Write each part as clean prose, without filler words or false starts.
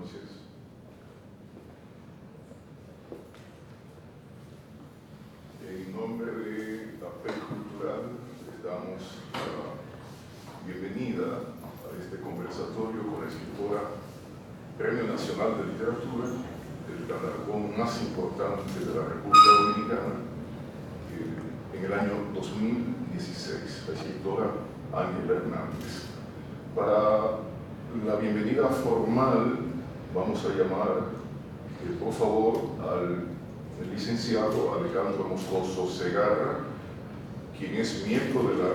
noches. En nombre de AP Cultural les damos la bienvenida a este conversatorio con la escritora Premio Nacional de Literatura, el galardón más importante de la República Dominicana en el año 2016, la escritora Ángela Hernández. Para la bienvenida formal vamos a llamar, por favor, al licenciado Alejandro Moscoso Segarra, quien es miembro de la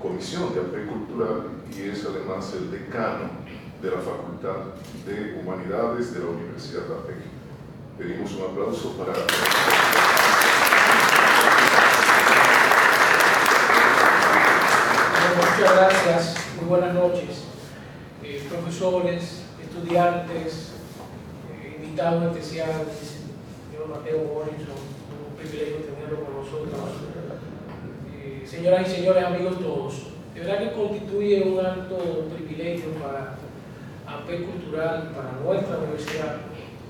Comisión de AP Cultural y es además el decano de la Facultad de Humanidades de la Universidad de AP. Pedimos un aplauso para... Muchas gracias, muy buenas noches, profesores, estudiantes, invitados especiales, señor Mateo Morrison, un privilegio tenerlo con nosotros, señoras y señores, amigos todos. De verdad que constituye un alto privilegio para AP Cultural, para nuestra universidad,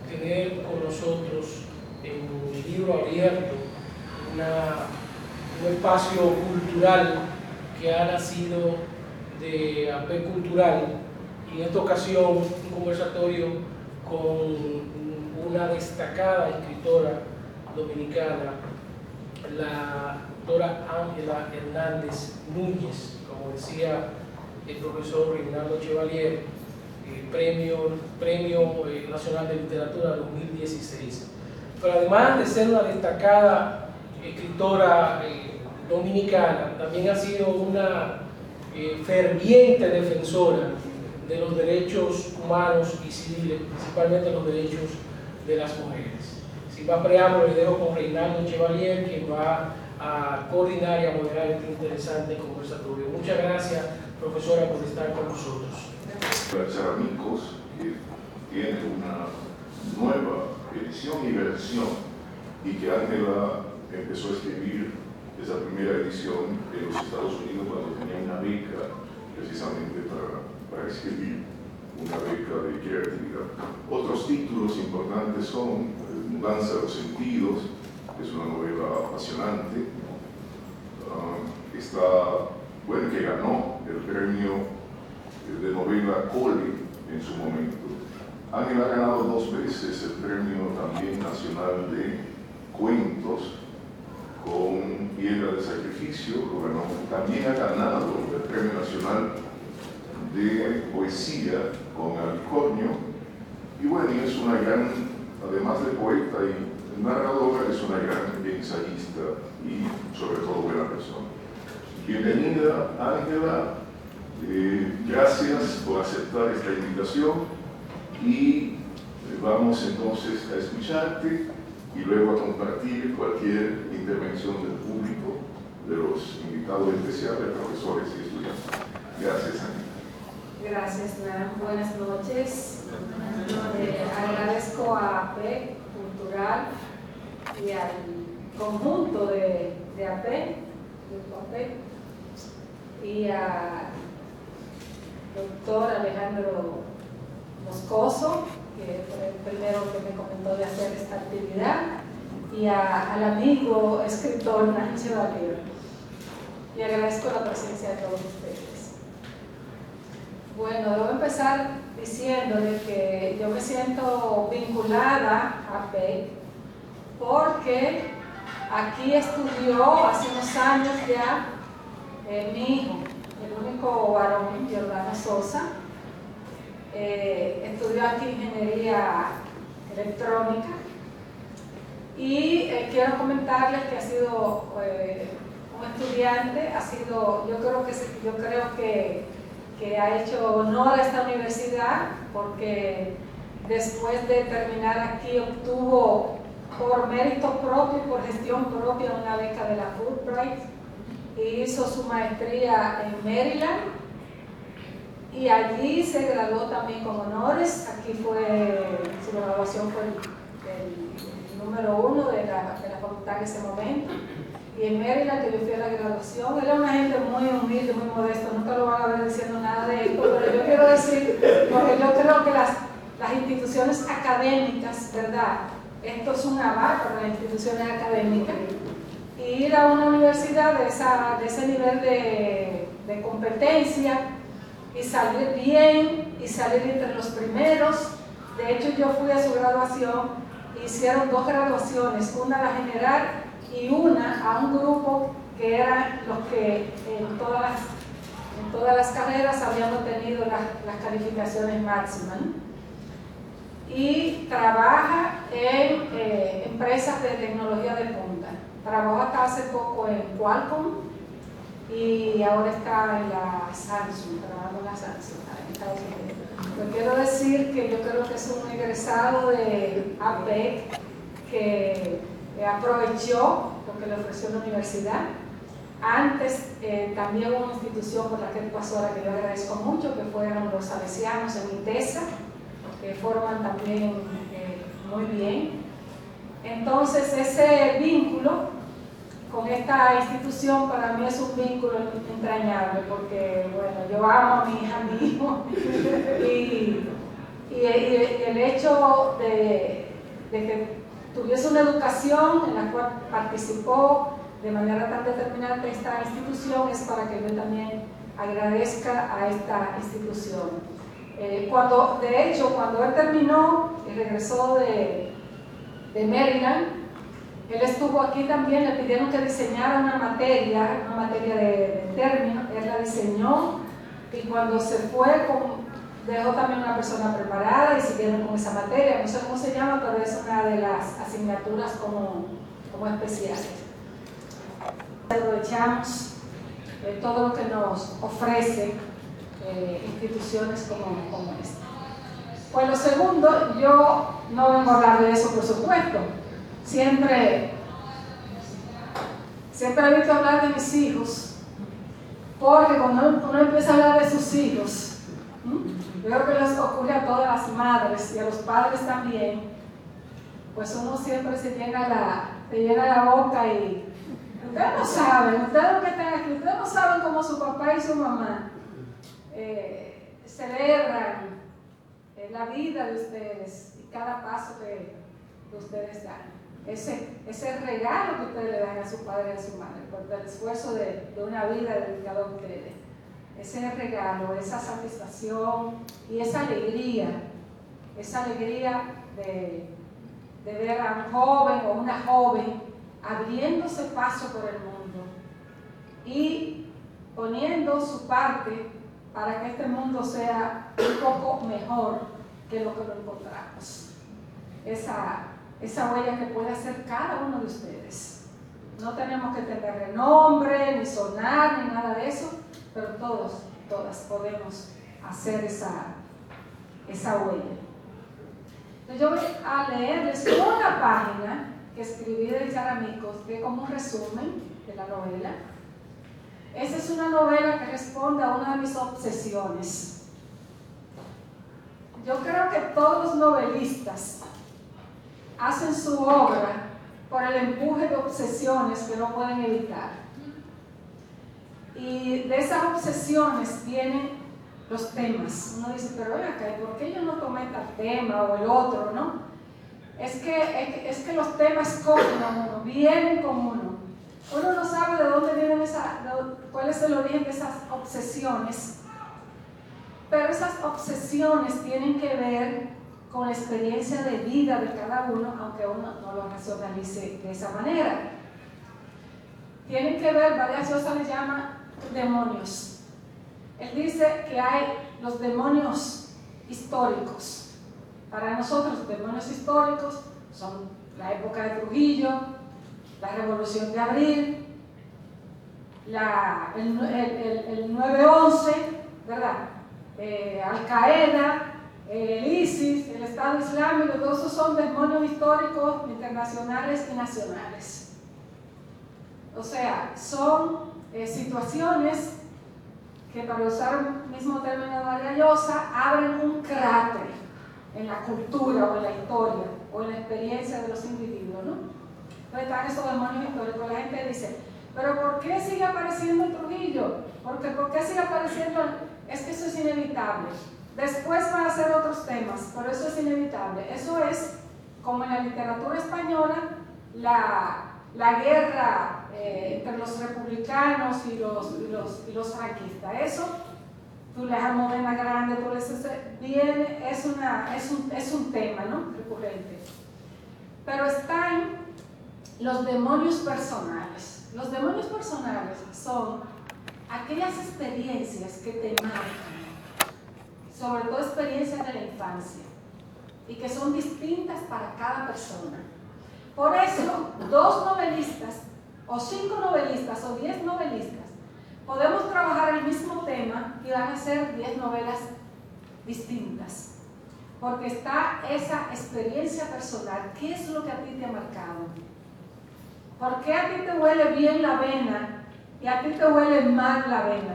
tener con nosotros en un libro abierto un espacio cultural que ha nacido de AP Cultural, y en esta ocasión un conversatorio con una destacada escritora dominicana, la doctora Ángela Hernández Núñez, como decía el profesor Reinaldo Chevalier, Premio Nacional de Literatura 2016. Pero además de ser una destacada escritora dominicana, también ha sido una ferviente defensora de los derechos humanos y civiles, principalmente los derechos de las mujeres. Sin más preámbulo, le dejo con Reinaldo Chevalier, quien va a coordinar y a moderar este interesante conversatorio. Muchas gracias, profesora, por estar con nosotros. Charamicos, que tiene una nueva edición y versión, y que Ángela empezó a escribir esa primera edición en los Estados Unidos cuando tenía una beca precisamente para escribir, una beca de creatividad. Otros títulos importantes son Mudanza de los Sentidos, que es una novela apasionante, que ganó el premio de novela Cole en su momento. Ángela ha ganado 2 veces el premio también nacional de cuentos con Piedra de Sacrificio, lo ganó. También ha ganado el Premio Nacional de Poesía con Alicornio, y bueno, es una gran, además de poeta y narradora, es una gran ensayista y sobre todo buena persona. Bienvenida, Ángela, gracias por aceptar esta invitación, y vamos entonces a escucharte y luego a compartir cualquier intervención del público, de los invitados especiales, profesores y estudiantes. Gracias, Ángela. Gracias, Nan. Buenas noches. Agradezco a AP Cultural y al conjunto de AP, y al doctor Alejandro Moscoso, que fue el primero que me comentó de hacer esta actividad, y al amigo escritor Nan Chevalier. Y agradezco la presencia de todos ustedes. Bueno, debo empezar diciéndole que yo me siento vinculada a AP porque aquí estudió hace unos años ya mi hijo, el único varón, Giordano Sosa. Estudió aquí Ingeniería Electrónica, y quiero comentarles que ha sido un estudiante, yo creo que ha hecho honor a esta universidad, porque después de terminar aquí obtuvo por mérito propio y por gestión propia una beca de la Fulbright, y hizo su maestría en Maryland, y allí se graduó también con honores. Aquí su graduación fue el número 1 de la facultad en ese momento, y en Maryland, que yo fui a la graduación. Él era una gente muy humilde, muy modesto, nunca lo van a ver diciendo nada de esto, pero yo quiero decir, porque yo creo que las las instituciones académicas, ¿verdad? Esto es un aval para las instituciones académicas. Y ir a una universidad de ese nivel de competencia y salir bien y salir entre los primeros. De hecho, yo fui a su graduación, hicieron 2 graduaciones, una a la general y una a un grupo que eran los que en todas las carreras habían obtenido las calificaciones máximas, ¿no? Y trabaja en empresas de tecnología de punta. Trabajó hasta hace poco en Qualcomm y ahora está en la Samsung, trabajando en la Samsung en Estados Unidos. Pues quiero decir que yo creo que es un egresado de APEC que aprovechó lo que le ofreció la universidad. Antes también hubo una institución por la que él pasó, a la que yo agradezco mucho, que fueron los salesianos en ITESA, que forman también muy bien. Entonces ese vínculo con esta institución para mí es un vínculo entrañable, porque bueno, yo amo a mi hija, a mi hijo, y el hecho de que tuviese una educación en la cual participó de manera tan determinante esta institución es para que yo también agradezca a esta institución. De hecho, cuando él terminó y regresó de Maryland, él estuvo aquí también, le pidieron que diseñara una materia de término, él la diseñó y cuando se fue dejó también una persona preparada y siguieron con esa materia, no sé cómo se llama, pero es una de las asignaturas como especiales. Aprovechamos todo lo que nos ofrece instituciones como esta. Pues lo segundo, yo no vengo a hablar de eso, por supuesto. Siempre he visto hablar de mis hijos, porque cuando uno empieza a hablar de sus hijos, yo creo que les ocurre a todas las madres y a los padres también, pues uno siempre se llena la boca y ustedes no saben, ustedes que están aquí, ustedes no saben cómo su papá y su mamá celebran la vida de ustedes y cada paso que ustedes dan. Ese regalo que ustedes le dan a su padre y a su madre por el esfuerzo de una vida dedicada a ustedes. Ese regalo, esa satisfacción y esa alegría de ver a un joven o una joven abriéndose paso por el mundo y poniendo su parte para que este mundo sea un poco mejor que lo que lo encontramos. Esa huella que puede hacer cada uno de ustedes. No tenemos que tener renombre, ni sonar, ni nada de eso, pero todas podemos hacer esa huella. Entonces yo voy a leerles una página que escribí de Charamicos, que es como un resumen de la novela. Esa es una novela que responde a una de mis obsesiones. Yo creo que todos los novelistas hacen su obra por el empuje de obsesiones que no pueden evitar. Y de esas obsesiones vienen los temas. Uno dice, pero ven acá, ¿por qué yo no tomé tal tema o el otro, no? Es que los temas cogen a uno, vienen con uno. Uno no sabe de dónde vienen cuál es el origen de esas obsesiones, pero esas obsesiones tienen que ver con la experiencia de vida de cada uno, aunque uno no lo racionalice de esa manera. Tienen que ver, varias cosas le llaman demonios. Él dice que hay los demonios históricos. Para nosotros, los demonios históricos son la época de Trujillo, la Revolución de Abril, el 9/11, ¿verdad? Al-Qaeda, el ISIS, el Estado Islámico, todos esos son demonios históricos internacionales y nacionales. O sea, son situaciones que, para usar el mismo término de Vargas Llosa, abren un cráter en la cultura o en la historia o en la experiencia de los individuos, ¿no? Entonces están esos demonios históricos. La gente dice, pero ¿por qué sigue apareciendo Trujillo? ¿Por qué sigue apareciendo? Es que eso es inevitable. Después van a ser otros temas, pero eso es inevitable. Eso es, como en la literatura española, la guerra entre los republicanos y los franquistas. Eso, tú le das a Modena Grande, tú le viene, es un tema, ¿no?, recurrente. Pero están los demonios personales. Los demonios personales son aquellas experiencias que te marcan, sobre todo experiencias de la infancia, y que son distintas para cada persona. Por eso, 2 novelistas, o 5 novelistas, o 10 novelistas, podemos trabajar el mismo tema y van a ser 10 novelas distintas. Porque está esa experiencia personal. ¿Qué es lo que a ti te ha marcado? ¿Por qué a ti te huele bien la avena y a ti te huele mal la avena?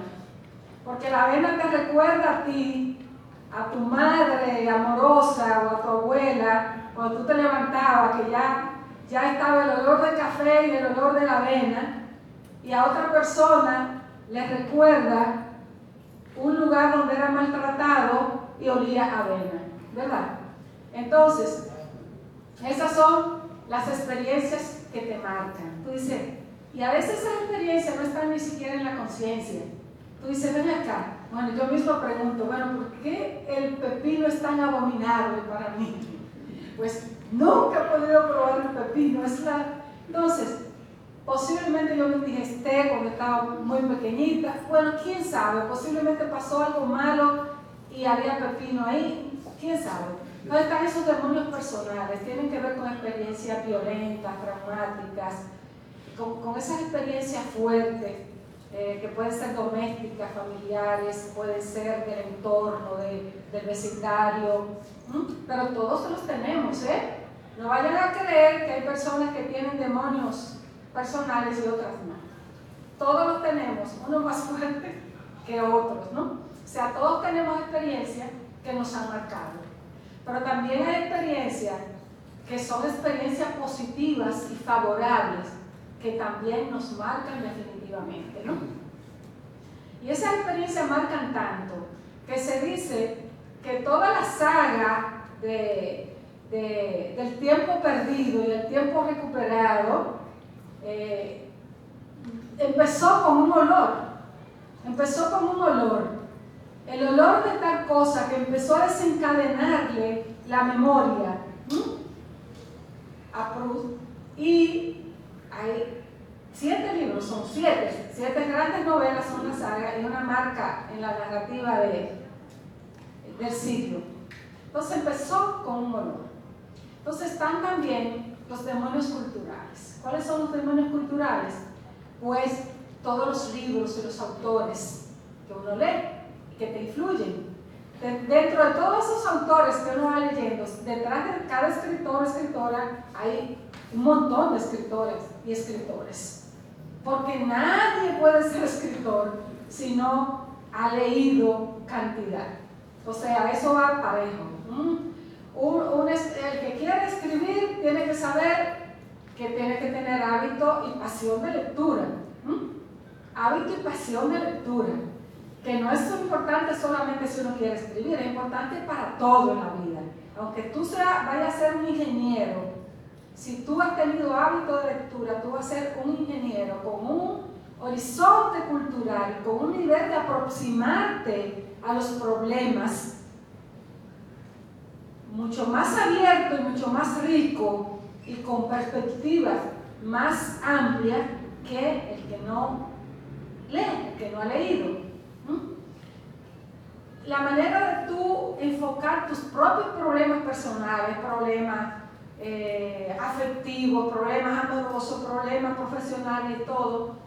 Porque la avena te recuerda a ti, a tu madre amorosa o a tu abuela, cuando tú te levantabas, que ya estaba el olor del café y el olor de la avena, y a otra persona le recuerda un lugar donde era maltratado y olía a avena, ¿verdad? Entonces, esas son las experiencias que te marcan. Tú dices, y a veces esas experiencias no están ni siquiera en la conciencia. Tú dices, ven acá. Bueno, yo mismo pregunto, bueno, ¿por qué el pepino es tan abominable para mí? Pues nunca he podido probar el pepino. Entonces, posiblemente yo me indigesté cuando estaba muy pequeñita. Bueno, quién sabe, posiblemente pasó algo malo y había pepino ahí. Quién sabe. Entonces están esos demonios personales, tienen que ver con experiencias violentas, traumáticas, con esas experiencias fuertes, que pueden ser domésticas, familiares, pueden ser del entorno, del vecindario, pero todos los tenemos, ¿eh? No vayan a creer que hay personas que tienen demonios personales y otras no. Todos los tenemos, unos más fuertes que otros, ¿no? O sea, todos tenemos experiencias que nos han marcado. Pero también hay experiencias que son experiencias positivas y favorables que también nos marcan definitivamente, ¿no? Y esas experiencias marcan tanto que se dice que toda la saga del tiempo perdido y del tiempo recuperado empezó con un olor. Empezó con un olor. El olor de tal cosa que empezó a desencadenarle la memoria a Proust. Y hay 7 libros, son 7 grandes novelas, son la saga y una marca en la narrativa del siglo. Entonces empezó con un olor. Entonces están también los demonios culturales. ¿Cuáles son los demonios culturales? Pues todos los libros y los autores que uno lee, que te influyen. Dentro de todos esos autores que uno va leyendo, detrás de cada escritor o escritora hay un montón de escritores y escritores. Porque nadie puede ser escritor si no ha leído cantidad. O sea, eso va parejo. El que quiere escribir tiene que saber que tiene que tener hábito y pasión de lectura. Hábito y pasión de lectura. Que no es importante solamente si uno quiere escribir, es importante para todo en la vida. Aunque tú vayas a ser un ingeniero, si tú has tenido hábito de lectura, tú vas a ser un ingeniero con un horizonte cultural, con un nivel de aproximarte a los problemas mucho más abierto y mucho más rico y con perspectivas más amplias que el que no lee, el que no ha leído. La manera de tú enfocar tus propios problemas personales, problemas afectivos, problemas amorosos, problemas profesionales y todo,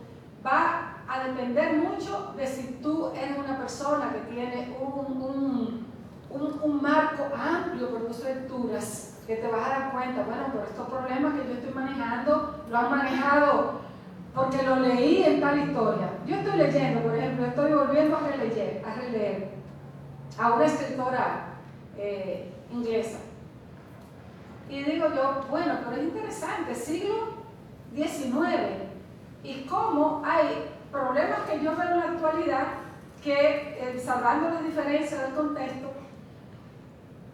va a depender mucho de si tú eres una persona que tiene un marco amplio por tus lecturas, que te vas a dar cuenta, bueno, pero estos problemas que yo estoy manejando, lo han manejado porque lo leí en tal historia. Yo estoy leyendo, por ejemplo, estoy volviendo a releer a una escritora inglesa. Y digo yo, bueno, pero es interesante, siglo XIX, y cómo hay problemas que yo veo en la actualidad que, salvando las diferencias del contexto,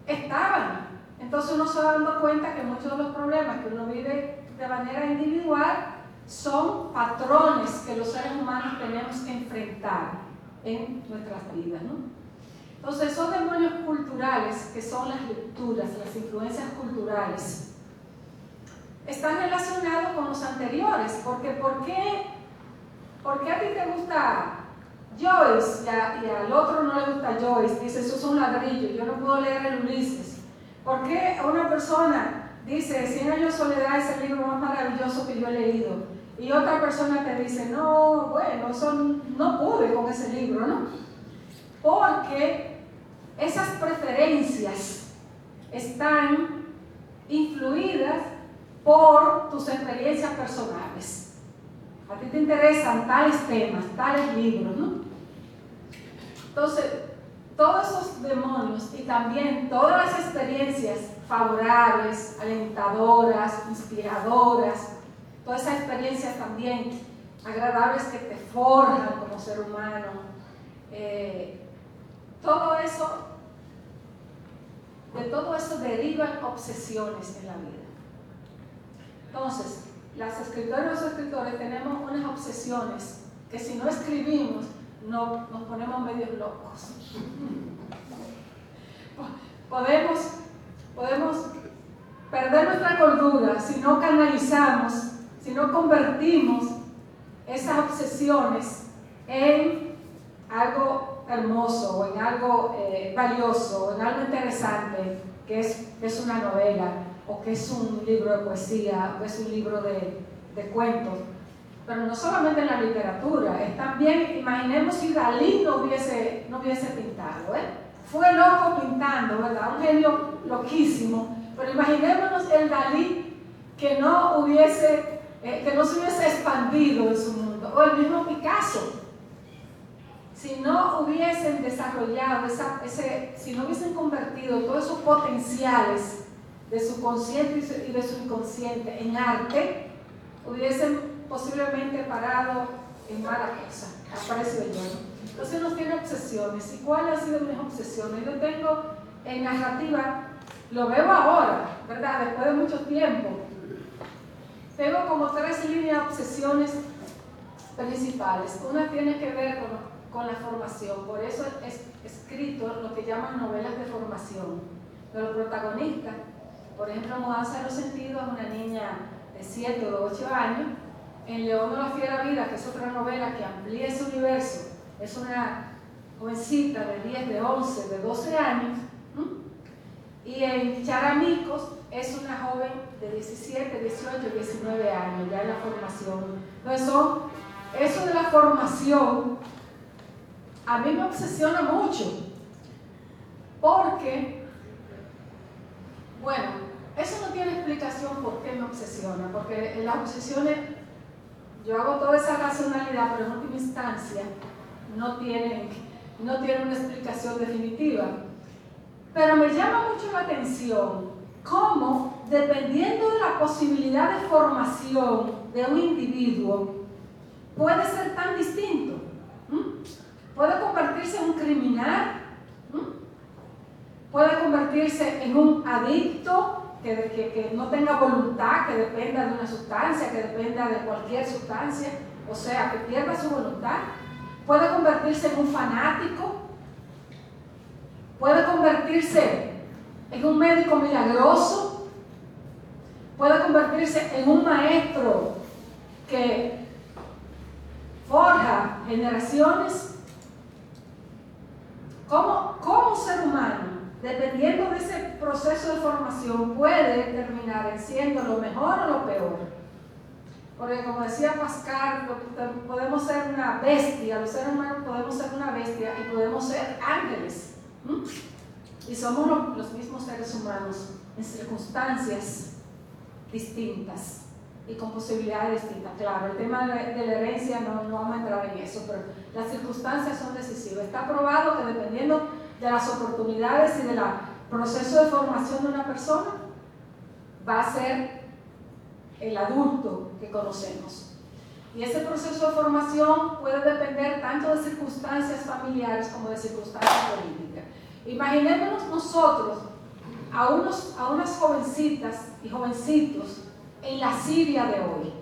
estaban. Entonces uno se va dando cuenta que muchos de los problemas que uno vive de manera individual son patrones que los seres humanos tenemos que enfrentar en nuestras vidas, ¿no? Entonces, esos demonios culturales, que son las lecturas, las influencias culturales, están relacionados con los anteriores, porque ¿por qué a ti te gusta Joyce y al otro no le gusta Joyce? Dice, eso es un ladrillo, yo no puedo leer el Ulises. ¿Por qué una persona dice, 100 años de soledad es el libro más maravilloso que yo he leído? Y otra persona te dice, no, bueno, eso no pude con ese libro, ¿no? Porque esas preferencias están influidas por tus experiencias personales. A ti te interesan tales temas, tales libros, ¿no? Entonces, todos esos demonios y también todas las experiencias favorables, alentadoras, inspiradoras, todas esas experiencias también agradables que te forjan como ser humano, de todo eso derivan obsesiones en la vida. Entonces, las escritoras y los escritores tenemos unas obsesiones que si no escribimos nos ponemos medios locos. Podemos perder nuestra cordura si no canalizamos, si no convertimos esas obsesiones en algo hermoso, o en algo valioso, o en algo interesante, que es una novela, o que es un libro de poesía, o que es un libro de cuentos. Pero no solamente en la literatura, es también, imaginemos si Dalí no hubiese pintado, fue loco pintando, ¿verdad? Un genio loquísimo, pero imaginémonos el Dalí que no se hubiese expandido en su mundo, o el mismo Picasso. Si no hubiesen desarrollado si no hubiesen convertido todos esos potenciales de su consciente y de su inconsciente en arte, hubiesen posiblemente parado en mala cosa, apareció yo, ¿no? Entonces uno tiene obsesiones. ¿Y cuáles han sido mis obsesiones? Yo tengo en narrativa, lo veo ahora, ¿verdad? Después de mucho tiempo, tengo como 3 líneas de obsesiones principales. Una tiene que ver con la formación, por eso he escrito lo que llaman novelas de formación. De los protagonistas, por ejemplo, Mudanza de los Sentidos, es una niña de 7 o 8 años. En León de la Fiera Vida, que es otra novela que amplía ese universo, es una jovencita de 10, de 11, de 12 años. Y en Charamicos es una joven de 17, 18, 19 años, ya en la formación. Entonces, eso de la formación a mí me obsesiona mucho, porque, bueno, eso no tiene explicación por qué me obsesiona, porque las obsesiones, yo hago toda esa racionalidad, pero en última instancia no tienen una explicación definitiva. Pero me llama mucho la atención cómo, dependiendo de la posibilidad de formación de un individuo, puede ser tan distinto. Puede convertirse en un criminal, puede convertirse en un adicto que no tenga voluntad, que dependa de una sustancia, que dependa de cualquier sustancia, o sea, que pierda su voluntad. Puede convertirse en un fanático, puede convertirse en un médico milagroso, puede convertirse en un maestro que forja generaciones. ¿Cómo un ser humano, dependiendo de ese proceso de formación, puede terminar en siendo lo mejor o lo peor? Porque como decía Pascal, podemos ser una bestia, los seres humanos podemos ser una bestia y podemos ser ángeles. Y somos los mismos seres humanos en circunstancias distintas y con posibilidades distintas. Claro, el tema de la herencia no vamos a entrar en eso, pero las circunstancias son decisivas. Está probado que dependiendo de las oportunidades y del proceso de formación de una persona, va a ser el adulto que conocemos. Y ese proceso de formación puede depender tanto de circunstancias familiares como de circunstancias políticas. Imaginémonos nosotros a unas jovencitas y jovencitos en la Siria de hoy,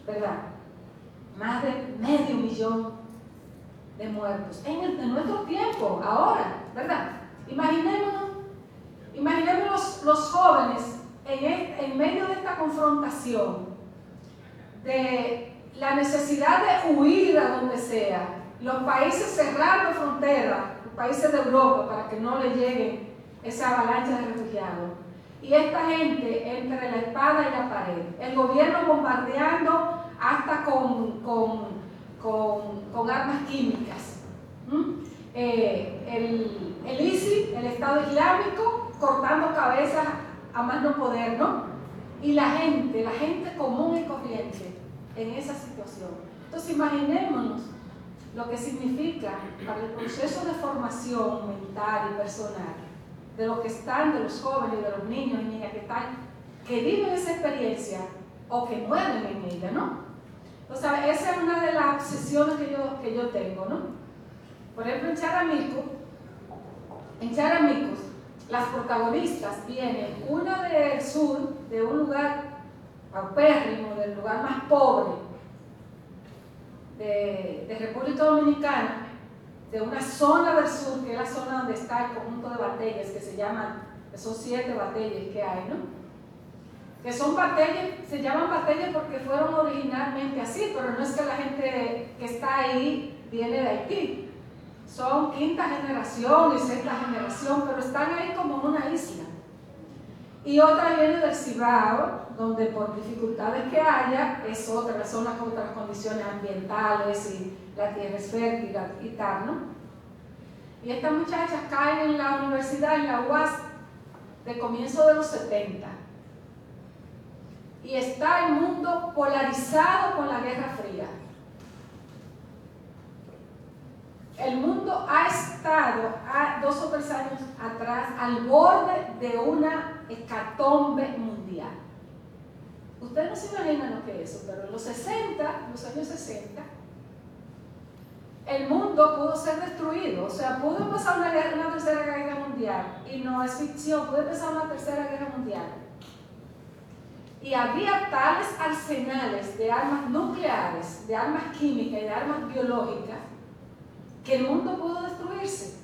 ¿verdad? Más de 500,000 de muertos en nuestro tiempo, ahora, ¿verdad? Imaginémonos los jóvenes en medio de esta confrontación, de la necesidad de huir a donde sea, los países cerrando fronteras, los países de Europa, para que no le lleguen esa avalancha de refugiados. Y esta gente entre la espada y la pared, el gobierno bombardeando hasta con armas químicas. El ISIS, el Estado Islámico, cortando cabezas a más no poder, ¿no? Y la gente común y corriente en esa situación. Entonces imaginémonos lo que significa para el proceso de formación mental y personal de los jóvenes, de los niños y niñas que viven esa experiencia o que mueren en ella, ¿no? O sea, esa es una de las obsesiones que yo tengo, ¿no? Por ejemplo, en Charamicos, las protagonistas vienen, una del sur, de un lugar paupérrimo, del lugar más pobre de República Dominicana, de una zona del sur, que es la zona donde está el conjunto de batallas que son 7 batallas que hay, ¿no? Que son batallas, se llaman batallas porque fueron originalmente así, pero no es que la gente que está ahí viene de Haití. Son 5ª generación y 6ª generación, pero están ahí como en una isla. Y otra viene del Cibao, donde por dificultades que haya, es otra zona con otras condiciones ambientales y la tierra es fértil y tal, ¿no? Y estas muchachas caen en la universidad, en la UAS, de comienzo de los 70. Y está el mundo polarizado con la Guerra Fría. El mundo ha estado 2 o 3 años atrás al borde de una hecatombe mundial. Ustedes no se imaginan lo que es eso, pero en los años 60, el mundo pudo ser destruido. O sea, pudo empezar una tercera guerra mundial, y no es ficción, pudo empezar una tercera guerra mundial. Y había tales arsenales de armas nucleares, de armas químicas y de armas biológicas, que el mundo pudo destruirse.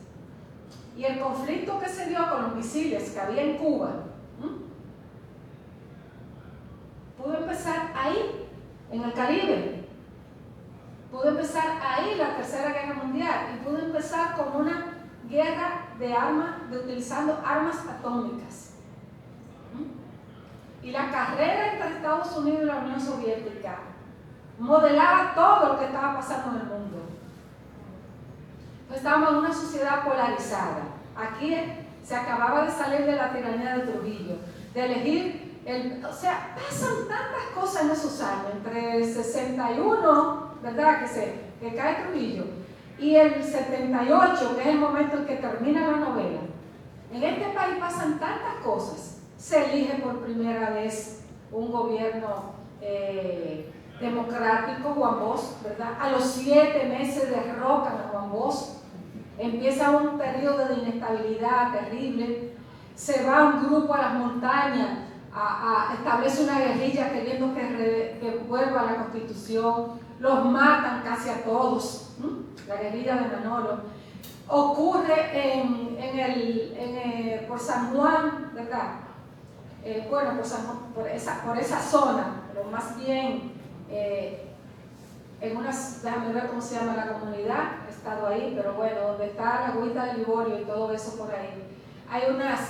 Y el conflicto que se dio con los misiles que había en Cuba, pudo empezar ahí, en el Caribe. Pudo empezar ahí la tercera guerra mundial, y pudo empezar con una guerra de utilizando armas atómicas. Y la carrera entre Estados Unidos y la Unión Soviética modelaba todo lo que estaba pasando en el mundo. Estábamos en una sociedad polarizada. Aquí se acababa de salir de la tiranía de Trujillo, de elegir o sea, pasan tantas cosas en esos años, entre el 61, ¿verdad? Que cae Trujillo, y el 78, que es el momento en que termina la novela. En este país pasan tantas cosas. Se elige por primera vez un gobierno democrático, Juan Bosch, ¿verdad? A los 7 meses derrocan a Juan Bosch. Empieza un periodo de inestabilidad terrible. Se va un grupo a las montañas, establece una guerrilla queriendo que vuelva a la Constitución. Los matan casi a todos, la guerrilla de Manolo. Ocurre por San Juan, ¿verdad? Bueno, por esa zona, pero más bien déjame ver cómo se llama la comunidad, he estado ahí, pero bueno, donde está la agüita de Liborio y todo eso por ahí.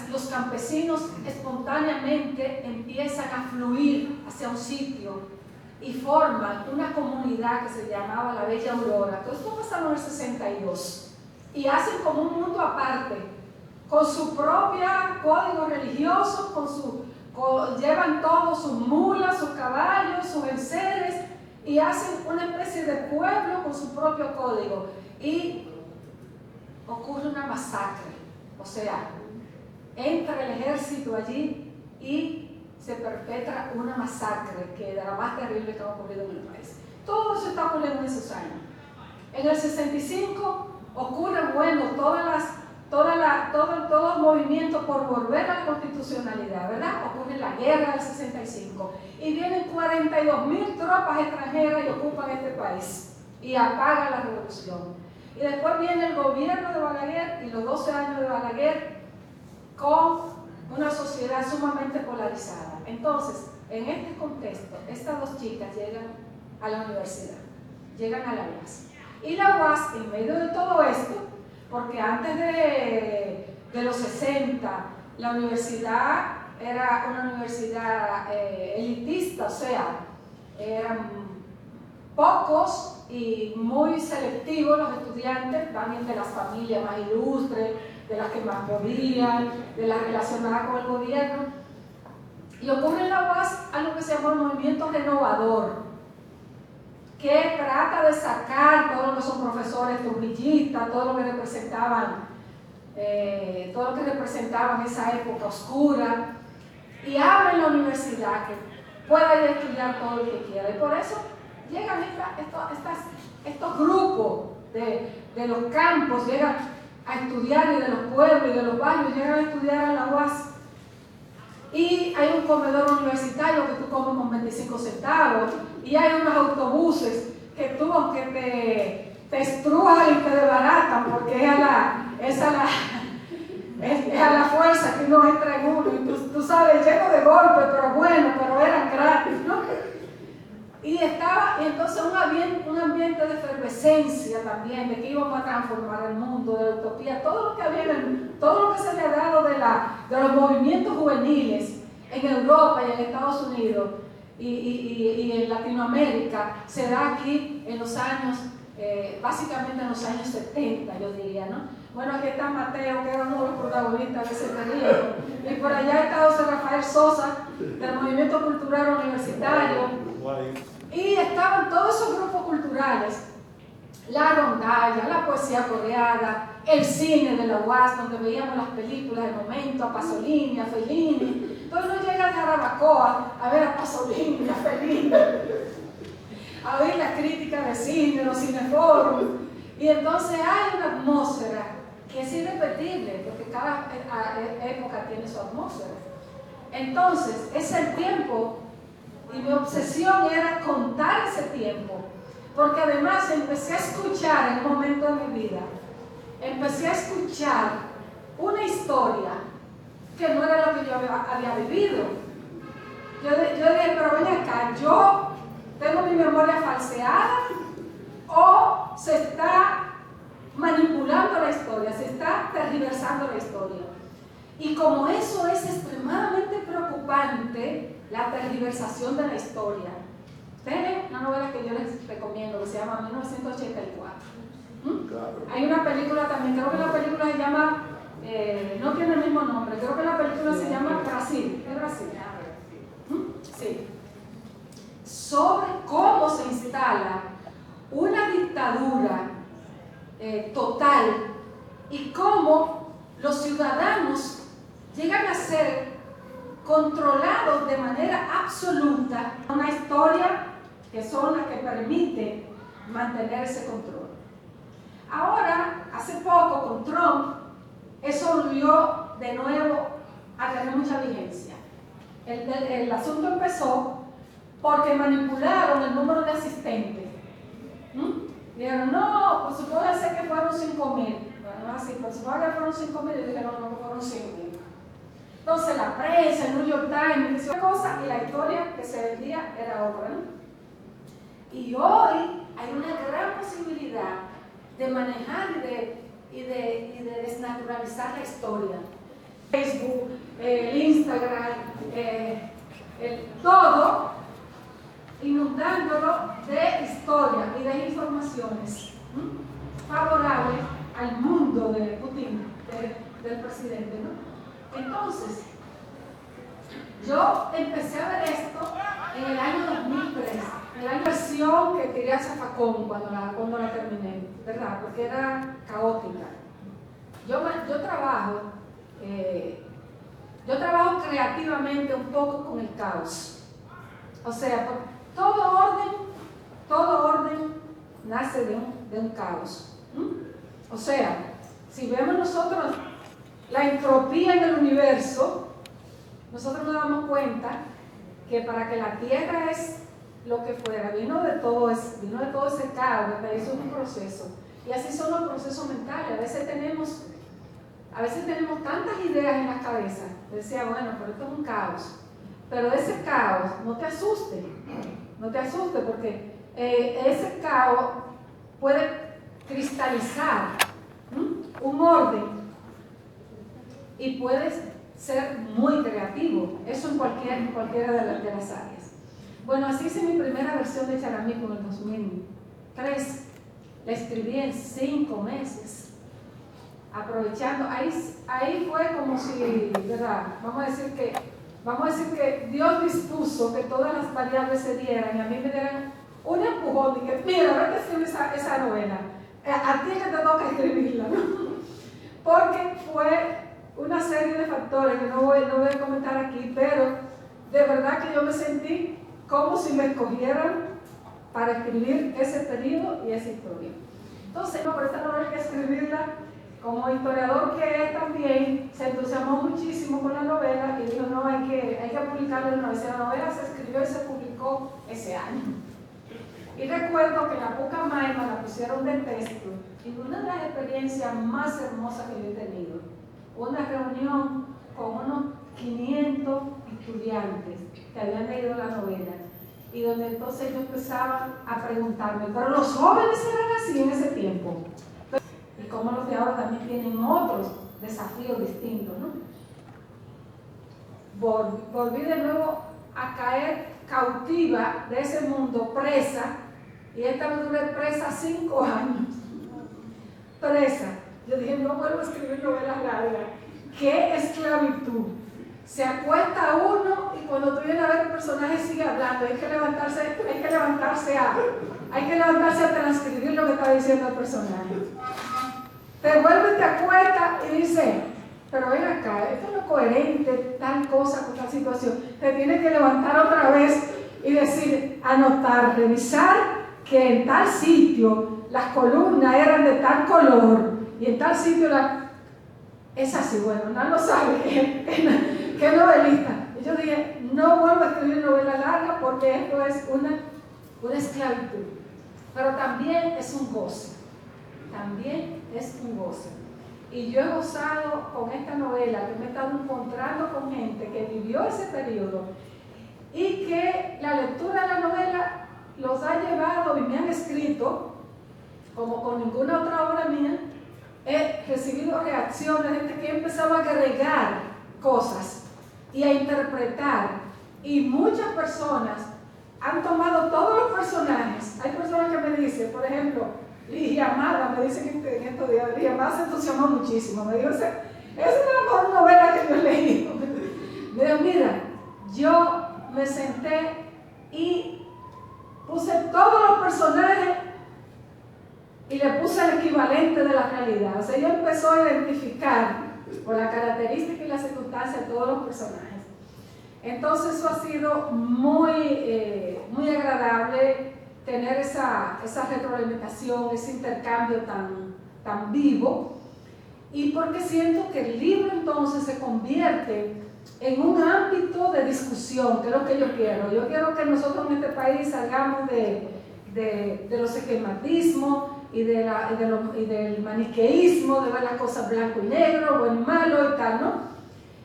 Los campesinos espontáneamente empiezan a fluir hacia un sitio y forman una comunidad que se llamaba la Bella Aurora. Todo esto pasó en el 62 y hacen como un mundo aparte, con su propio código religioso, llevan todos sus mulas, sus caballos, sus enseres, y hacen una especie de pueblo con su propio código. Y ocurre una masacre, o sea, entra el ejército allí y se perpetra una masacre que era la más terrible que ha ocurrido en el país. Todo eso está ocurriendo en esos años. En el 65 ocurre, bueno, todas todo el movimiento por volver a la constitucionalidad, ¿verdad? Ocurre la guerra del 65 y vienen 42.000 tropas extranjeras y ocupan este país y apagan la revolución. Y después viene el gobierno de Balaguer y los 12 años de Balaguer con una sociedad sumamente polarizada. Entonces, en este contexto, estas dos chicas llegan a la universidad, llegan a la UAS. Y la UAS, en medio de todo esto, porque antes de los 60, la universidad era una universidad elitista, o sea, eran pocos y muy selectivos los estudiantes, también de las familias más ilustres, de las que más podían, de las relacionadas con el gobierno. Y ocurre en la UAS algo que se llama el movimiento renovador, que trata de sacar todo lo que son profesores trujillistas, todo lo que representaban esa época oscura, y abren la universidad que pueda ir a estudiar todo lo que quiera. Y por eso llegan estos grupos de los campos, llegan a estudiar, y de los pueblos y de los barrios, llegan a estudiar a la UAS. Y hay un comedor universitario que tú comes con 25 centavos, y hay unos autobuses que tú, aunque te estrujan y te desbaratan, porque es a la fuerza que uno entra en uno, y tú sabes, lleno de golpes, pero eran gratis, ¿no? Y entonces un ambiente de efervescencia también, de que íbamos a transformar el mundo, de la utopía, todo lo que se le ha dado de los movimientos juveniles en Europa y en Estados Unidos y en Latinoamérica, se da aquí en los años, básicamente en los años 70, yo diría, ¿no? Bueno, aquí está Mateo, que era uno de los protagonistas de ese periodo, y por allá está José Rafael Sosa, del Movimiento Cultural Universitario. Y estaban todos esos grupos culturales, la rondalla, la poesía coreana, el cine de la UAS, donde veíamos las películas del momento, a Pasolini, a Fellini. Entonces uno llega a Jarabacoa a ver a Pasolini, a Fellini, a oír las críticas de cine, los cineforos. Y entonces hay una atmósfera que es irrepetible, porque cada época tiene su atmósfera. Entonces, es el tiempo. Y mi obsesión era contar ese tiempo, porque además empecé a escuchar en un momento de mi vida, empecé a escuchar una historia que no era lo que yo había vivido. Yo dije, pero ven acá, ¿yo tengo mi memoria falseada o se está manipulando la historia, se está tergiversando la historia? Y como eso es extremadamente preocupante, la tergiversación de la historia. Tiene una novela que yo les recomiendo que se llama 1984. Claro. Hay una película también, creo que la película se llama, no tiene el mismo nombre, creo que la película se llama Brasil. ¿Es Brasil? Sí. Sobre cómo se instala una dictadura total y cómo los ciudadanos llegan a ser controlados de manera absoluta, una historia que son las que permiten mantener ese control. Ahora, hace poco con Trump, eso volvió de nuevo a tener mucha vigencia. El asunto empezó porque manipularon el número de asistentes. Dijeron, no, pues supóngase que fueron 5.000. Bueno, no así, pero supóngase que fueron 5.000 y dijeron, no, fueron 5.000. Entonces la prensa, el New York Times, decía una cosa y la historia que se vendía era otra, ¿no? Y hoy hay una gran posibilidad de manejar y de desnaturalizar la historia. Facebook, el Instagram, todo inundándolo de historia y de informaciones favorables al mundo de Putin, del presidente, ¿no? Entonces, yo empecé a ver esto en el año 2003, en la versión que tiré a Zafacón cuando la terminé, ¿verdad? Porque era caótica. Yo trabajo creativamente un poco con el caos. O sea, todo orden nace de un caos. O sea, Si vemos nosotros la entropía en el universo, nosotros nos damos cuenta que para que la Tierra es lo que fuera, vino de todo ese caos, ¿verdad? Eso es un proceso. Y así son los procesos mentales. A veces tenemos tantas ideas en la cabeza. Decía, bueno, pero esto es un caos. Pero ese caos, no te asuste porque ese caos puede cristalizar un orden y puede ser muy creativo. Eso en cualquiera de las áreas. Bueno, así hice mi primera versión de Charamí en el 2003. La escribí en 5 meses. Aprovechando, ahí fue como si, ¿verdad? Vamos a decir que Dios dispuso que todas las variables se dieran y a mí me dieran un empujón y que, mira, ahora que escribir esa novela, a ti que te toca escribirla, ¿no? Porque fue una serie de factores que no voy a comentar aquí, pero de verdad que yo me sentí como si me escogieran para escribir ese periodo y esa historia. Entonces, no, pero esta novela hay que escribirla. Como historiador que es también, se entusiasmó muchísimo con la novela y dijo, no, hay que publicarla de una vez. La novela se escribió y se publicó ese año. Y recuerdo que la Pucamaima la pusieron de texto y una de las experiencias más hermosas que yo he tenido. Una reunión con unos 500 estudiantes que habían leído la novela y donde entonces yo empezaba a preguntarme, pero los jóvenes eran así en ese tiempo. Y como los de ahora también tienen otros desafíos distintos, ¿no? Volví de nuevo a caer cautiva de ese mundo, presa, y esta vez duré presa 5 años. Presa. Yo dije, no vuelvo a escribir novelas largas. ¡Qué esclavitud! Se acuesta uno y cuando tú vienes a ver el personaje sigue hablando. Hay que levantarse a transcribir lo que está diciendo el personaje. Te vuelve, te acuesta y dice, pero ven acá, esto no es coherente, tal cosa con tal situación. Te tienes que levantar otra vez y decir, anotar, revisar que en tal sitio las columnas eran de tal color y en tal sitio es así. Bueno, no lo sabe qué novelista. Y yo dije, no vuelvo a escribir novela larga porque esto es una esclavitud, pero también es un goce. También es un goce. Y yo he gozado con esta novela, que me he estado encontrando con gente que vivió ese periodo y que la lectura de la novela los ha llevado y me han escrito, como con ninguna otra obra mía, he recibido reacciones de gente que ha empezado a agregar cosas y a interpretar. Y muchas personas han tomado todos los personajes. Hay personas que me dicen, por ejemplo, Ligia Amada, me dicen que en estos días, Ligia Amada se entusiasmó muchísimo. Me dijo, esa es la mejor novela que yo he leído. Me dijo, mira, yo me senté y puse todos los personajes y le puse el equivalente de la realidad. O sea, ella empezó a identificar por la característica y la circunstancia de todos los personajes. Entonces eso ha sido muy agradable, tener esa retroalimentación, ese intercambio tan vivo, y porque siento que el libro entonces se convierte en un ámbito de discusión, que es lo que yo quiero. Yo quiero que nosotros en este país salgamos de los esquematismos y del maniqueísmo, de ver las cosas blanco y negro, bueno y malo y tal, ¿no?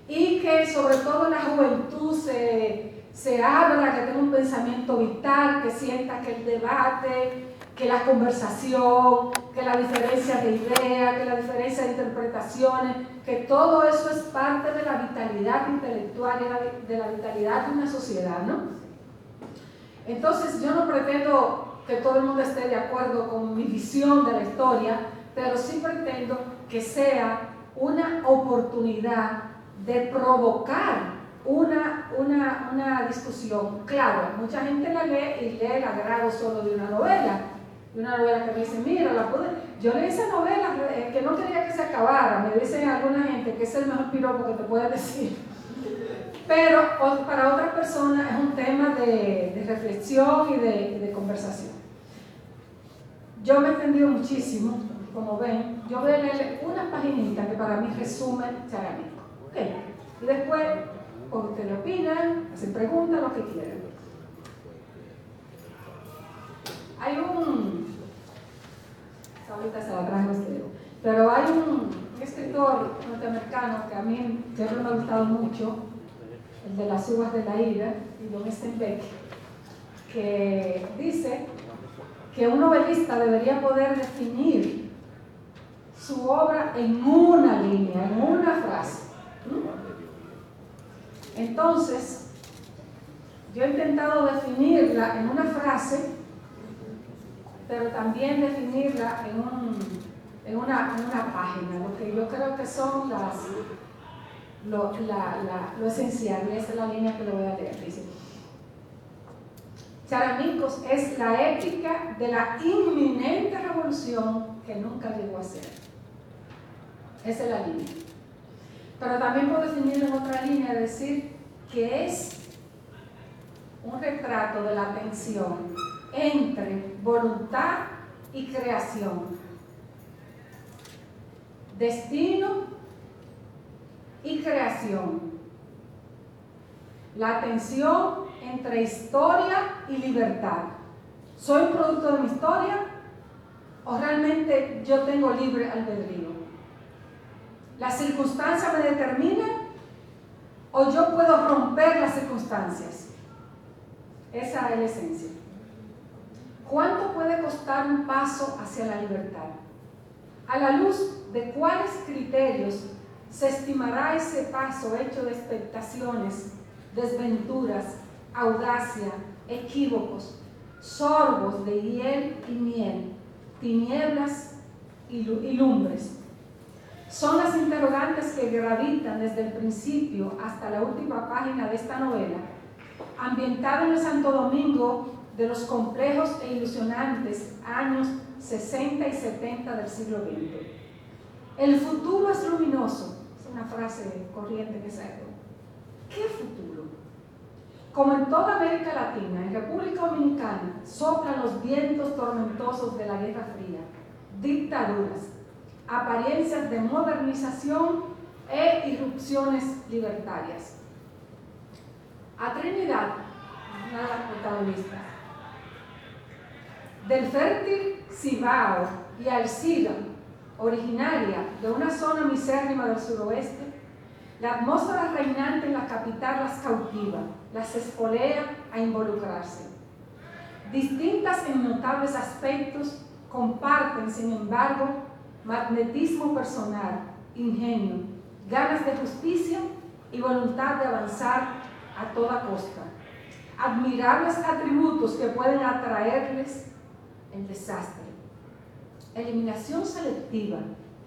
Y que sobre todo la juventud se abra, que tenga un pensamiento vital, que sienta que el debate, que la conversación, que la diferencia de ideas, que la diferencia de interpretaciones, que todo eso es parte de la vitalidad intelectual y de la vitalidad de una sociedad, ¿no? Entonces yo no pretendo que todo el mundo esté de acuerdo con mi visión de la historia, pero sí pretendo que sea una oportunidad de provocar una discusión. Claro, mucha gente la lee y lee el agrado solo de una novela que me dice, mira, yo leí esa novela que no quería que se acabara, me dicen alguna gente que es el mejor piropo que te puede decir, pero para otras personas es un tema de reflexión y de conversación. Yo me he extendido muchísimo, como ven, yo voy a leer una paginita que para mí resume Charamilco. ¿Okay? Y después, pues ustedes opinan, hacen preguntas, lo que quieran. Hay ahorita se la traje los dedos, pero hay un escritor norteamericano que a mí siempre me ha gustado mucho, el de Las uvas de la ira, John Steinbeck, que dice que un novelista debería poder definir su obra en una línea, en una frase. Entonces, yo he intentado definirla en una frase, pero también definirla en una página, lo que yo creo que son lo esencial, y esa es la línea que le voy a leer. Dice: Charamilcos es la épica de la inminente revolución que nunca llegó a ser. Esa es la línea. Pero también puedo definirlo en otra línea, decir que es un retrato de la tensión entre voluntad y creación, destino y creación, la tensión entre historia y libertad. ¿Soy un producto de mi historia o realmente yo tengo libre albedrío? ¿Las circunstancias me determinan o yo puedo romper las circunstancias? Esa es la esencia. ¿Cuánto puede costar un paso hacia la libertad? ¿A la luz de cuáles criterios se estimará ese paso hecho de expectaciones, desventuras, audacia, equívocos, sorbos de hiel y miel, tinieblas y lumbres? Son las interrogantes que gravitan desde el principio hasta la última página de esta novela, ambientada en el Santo Domingo de los complejos e ilusionantes años 60 y 70 del siglo XX. El futuro es luminoso, es una frase corriente que saco. ¿Qué futuro? Como en toda América Latina, en República Dominicana soplan los vientos tormentosos de la Guerra Fría, dictaduras, apariencias de modernización e irrupciones libertarias. A Trinidad, una de las protagonistas, del fértil Cibao y Alcida, originaria de una zona misérrima del suroeste, la atmósfera reinante en la capital las cautiva, las espolea a involucrarse. Distintas en notables aspectos, comparten, sin embargo, magnetismo personal, ingenio, ganas de justicia y voluntad de avanzar a toda costa. Admirables atributos que pueden atraerles el desastre. Eliminación selectiva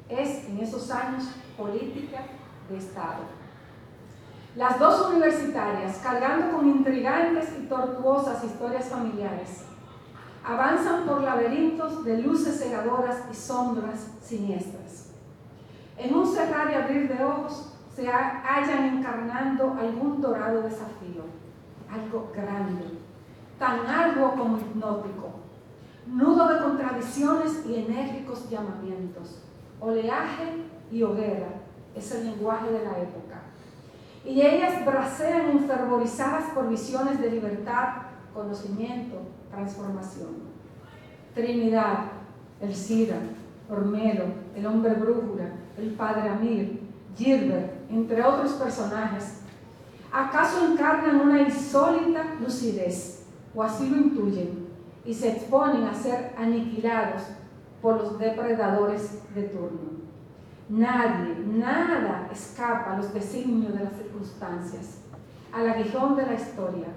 es en esos años política de Estado. Las dos universitarias, cargando con intrigantes y tortuosas historias familiares, avanzan por laberintos de luces cegadoras y sombras siniestras. En un cerrar y abrir de ojos se hallan encarnando algún dorado desafío, algo grande, tan arduo como hipnótico, nudo de contradicciones y enérgicos llamamientos. Oleaje y hoguera es el lenguaje de la época. Y ellas bracean enfervorizadas por visiones de libertad, conocimiento, transformación. Trinidad, Elcida, Ormelo, el hombre brújula, el padre Amir, Gilbert, entre otros personajes, ¿acaso encarnan una insólita lucidez, o así lo intuyen, y se exponen a ser aniquilados por los depredadores de turno? Nadie, nada escapa a los designios de las circunstancias, al aguijón de la historia.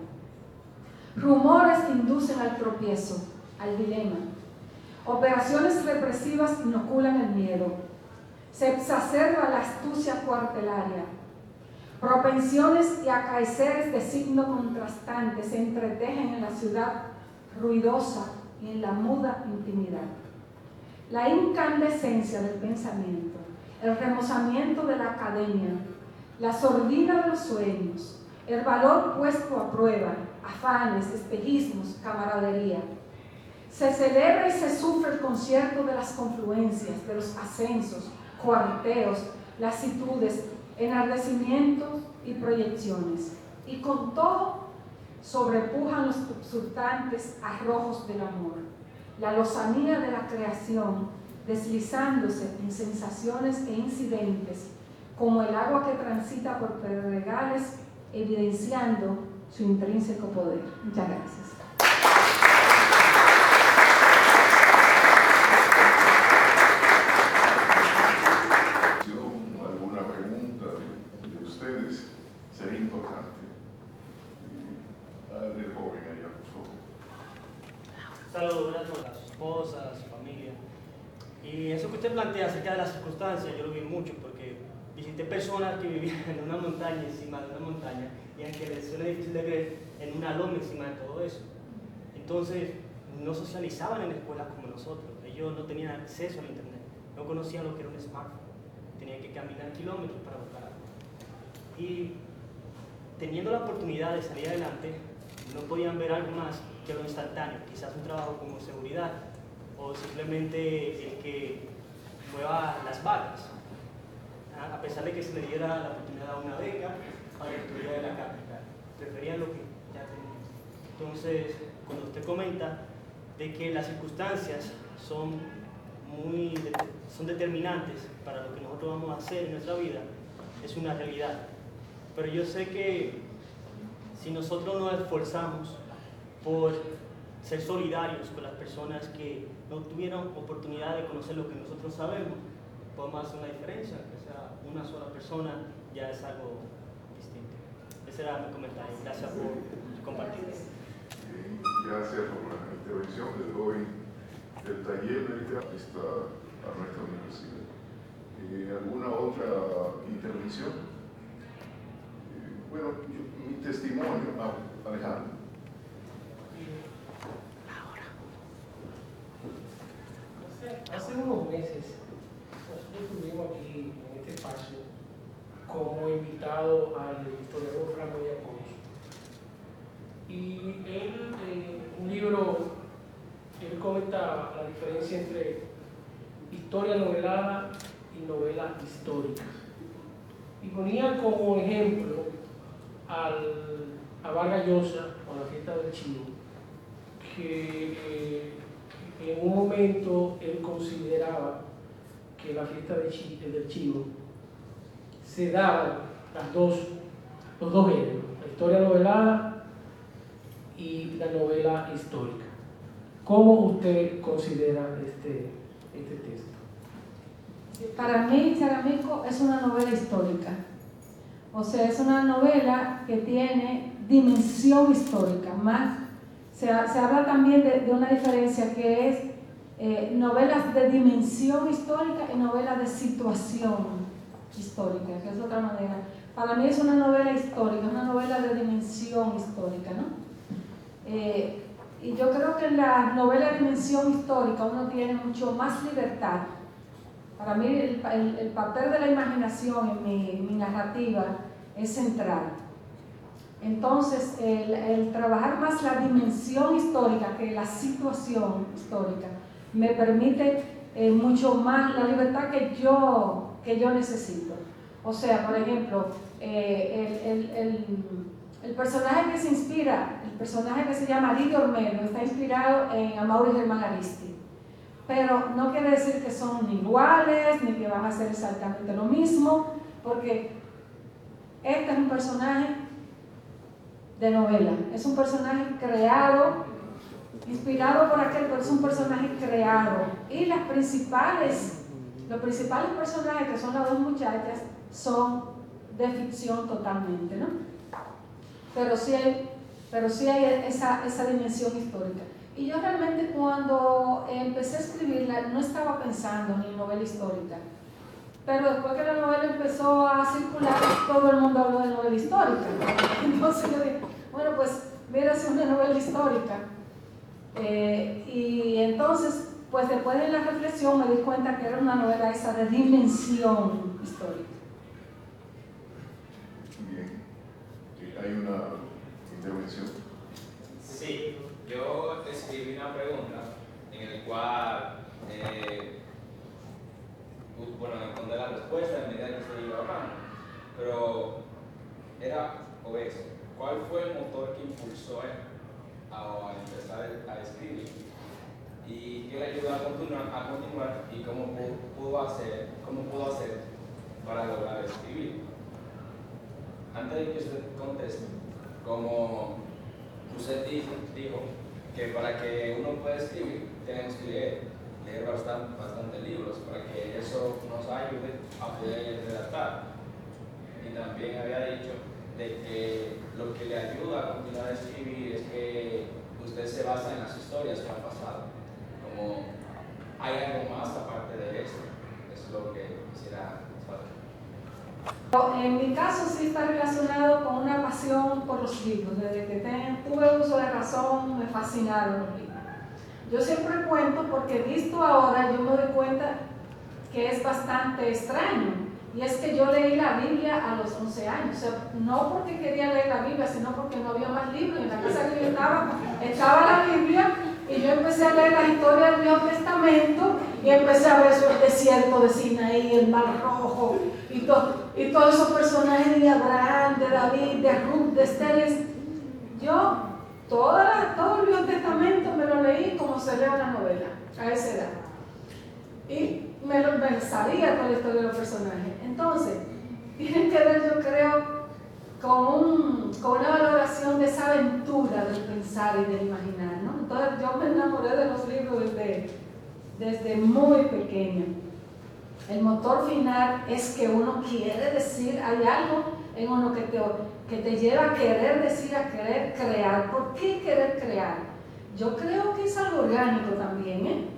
Rumores inducen al tropiezo, al dilema. Operaciones represivas inoculan el miedo. Se exacerba la astucia cuartelaria. Propensiones y acaeceres de signo contrastante se entretejen en la ciudad ruidosa y en la muda intimidad. La incandescencia del pensamiento, el remozamiento de la academia, la sordina de los sueños, el valor puesto a prueba, afanes, espejismos, camaradería. Se celebra y se sufre el concierto de las confluencias, de los ascensos, juanteos, lasitudes, enardecimientos y proyecciones. Y con todo sobrepujan los exultantes arrojos del amor, la lozanía de la creación, deslizándose en sensaciones e incidentes, como el agua que transita por pedregales, evidenciando su intrínseco poder. Muchas gracias. ¿Alguna pregunta de ustedes? Sería importante. Del joven allá, por favor. Saludos, buenas noches a su esposa, a su familia. Y eso que usted plantea acerca de las circunstancias, yo lo vi mucho porque visité personas que vivían en una montaña, encima de una montaña, y aunque les suena difícil de creer, en una loma encima de todo eso. Entonces, no socializaban en la escuela como nosotros. Ellos no tenían acceso al internet, no conocían lo que era un smartphone. Tenían que caminar kilómetros para buscar algo. Y teniendo la oportunidad de salir adelante, no podían ver algo más que lo instantáneo, quizás un trabajo como seguridad o simplemente el que mueva las vacas, a pesar de que se le diera la oportunidad a una beca para que estuviera en la capital. Preferían lo que ya tenían. Entonces, cuando usted comenta de que las circunstancias son determinantes para lo que nosotros vamos a hacer en nuestra vida, es una realidad. Pero yo sé que si nosotros nos esforzamos por ser solidarios con las personas que no tuvieron oportunidad de conocer lo que nosotros sabemos, podemos hacer una diferencia, que sea una sola persona, ya es algo distinto. Ese era mi comentario. Gracias por compartir. Gracias por la intervención. Le doy el taller de literatura a nuestra universidad. ¿Alguna otra intervención? Bueno, mi testimonio, Alejandro. Hace unos meses nosotros estuvimos aquí en este espacio como invitado al historiador Franco Giacomo. Y él, en un libro, él comenta la diferencia entre historia novelada y novela histórica. Y ponía como ejemplo a Vargas Llosa o la fiesta del Chivo, que en un momento él consideraba que la fiesta del Chivo se daban los dos géneros, la historia novelada y la novela histórica. ¿Cómo usted considera este texto? Para mí, Charamico es una novela histórica. O sea, es una novela que tiene dimensión histórica. Más, se habla también de una diferencia que es novelas de dimensión histórica y novelas de situación histórica, que es otra manera. Para mí es una novela histórica, una novela de dimensión histórica, ¿no? Y yo creo que en la novela de dimensión histórica uno tiene mucho más libertad. Para mí el papel de la imaginación en mi narrativa es central. Entonces, el trabajar más la dimensión histórica que la situación histórica me permite mucho más la libertad que yo necesito. O sea, por ejemplo, el personaje que se inspira, el personaje que se llama Lidio Ormedo, está inspirado en Amaury Germán Aristi. Pero no quiere decir que son iguales, ni que van a ser exactamente lo mismo, porque este es un personaje de novela, es un personaje creado, inspirado por aquel, pero es un personaje creado. Y los principales personajes, que son las dos muchachas, son de ficción totalmente, ¿no? Pero sí hay esa dimensión histórica. Y yo realmente cuando empecé a escribirla no estaba pensando en novela histórica. Pero después que la novela empezó a circular, todo el mundo habló de novela histórica. Entonces yo dije, bueno, pues mira, es una novela histórica. Y entonces, pues después de la reflexión me di cuenta que era una novela esa de dimensión histórica. Bien. ¿Hay una intervención? Sí, yo escribí una pregunta el cual, bueno, encontré la respuesta en medida que se iba hablando, pero era obeso. ¿Cuál fue el motor que impulsó a él a empezar a escribir? ¿Y qué le ayudó a continuar y cómo pudo hacer para lograr escribir? Antes de que usted conteste, como usted dijo que para que uno pueda escribir tenemos que leer bastante libros para que eso nos ayude a poder redactar. Y también había dicho de que lo que le ayuda a continuar a escribir es que usted se basa en las historias que han pasado. Como hay algo más aparte de eso, es lo que quisiera saber. En mi caso sí está relacionado con una pasión por los libros. Desde que tuve uso de razón me fascinaron los libros. Yo siempre cuento porque visto ahora yo me doy cuenta que es bastante extraño. Y es que yo leí la Biblia a los 11 años. O sea, no porque quería leer la Biblia, sino porque no había más libros. En la casa que yo estaba la Biblia. Y yo empecé a leer la historia del Viejo Testamento y empecé a ver el desierto de Sinaí, el Mar Rojo y todos esos personajes de Abraham, de David, de Ruth, de Esther. Yo todo el Viejo Testamento me lo leí como se lee una novela a esa edad. Y me sabía toda la historia de los personajes. Entonces, tienen que ver, yo creo, con una valoración de esa aventura del pensar y del imaginar, ¿no? Entonces yo me enamoré de los libros desde muy pequeña. El motor final es que uno quiere decir, hay algo en uno que te lleva a querer decir, a querer crear. ¿Por qué querer crear? Yo creo que es algo orgánico también, ¿eh?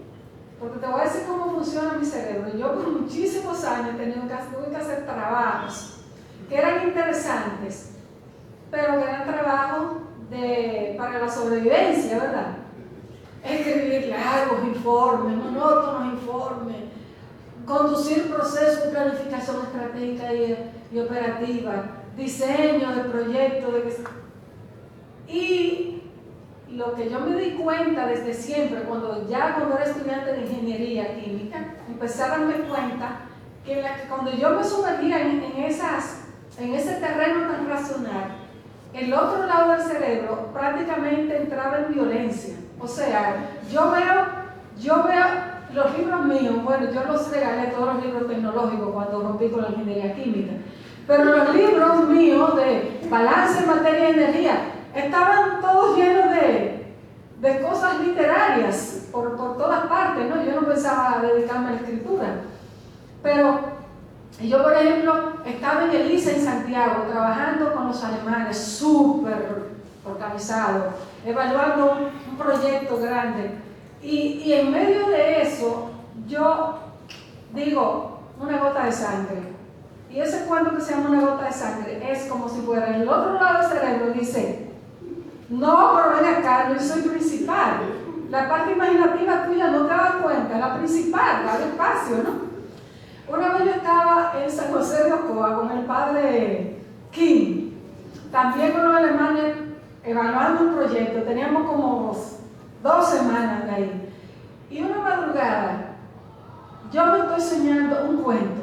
Porque te voy a decir cómo funciona mi cerebro. Yo por muchísimos años tuve que hacer trabajos que eran interesantes, pero que eran trabajos para la sobrevivencia, ¿verdad? Escribir largos informes, monótonos informes, conducir procesos de planificación estratégica y operativa, diseño de proyectos. Y lo que yo me di cuenta desde siempre, cuando era estudiante de ingeniería química, empecé a darme cuenta que cuando yo me sumergía en ese terreno tan racional, el otro lado del cerebro prácticamente entraba en violencia. O sea, yo veo los libros míos, bueno, yo los regalé todos los libros tecnológicos cuando rompí con la ingeniería química, pero los libros míos de balance, materia y energía estaban todos llenos de cosas literarias por todas partes, ¿no? Yo no pensaba dedicarme a la escritura, pero yo, por ejemplo, estaba en el ICE en Santiago trabajando con los alemanes, súper organizado, evaluando un proyecto grande, y en medio de eso yo digo una gota de sangre, y ese cuento que se llama una gota de sangre es como si fuera en el otro lado del cerebro. Dice: no, pero ven acá, yo soy principal, la parte imaginativa tuya no te das cuenta, la principal, da espacio, ¿no? Una vez yo estaba en San José de Ocoa con el padre Kim, también con los alemanes, evaluando un proyecto. Teníamos como 2 semanas de ahí. Y una madrugada, yo me estoy soñando un cuento.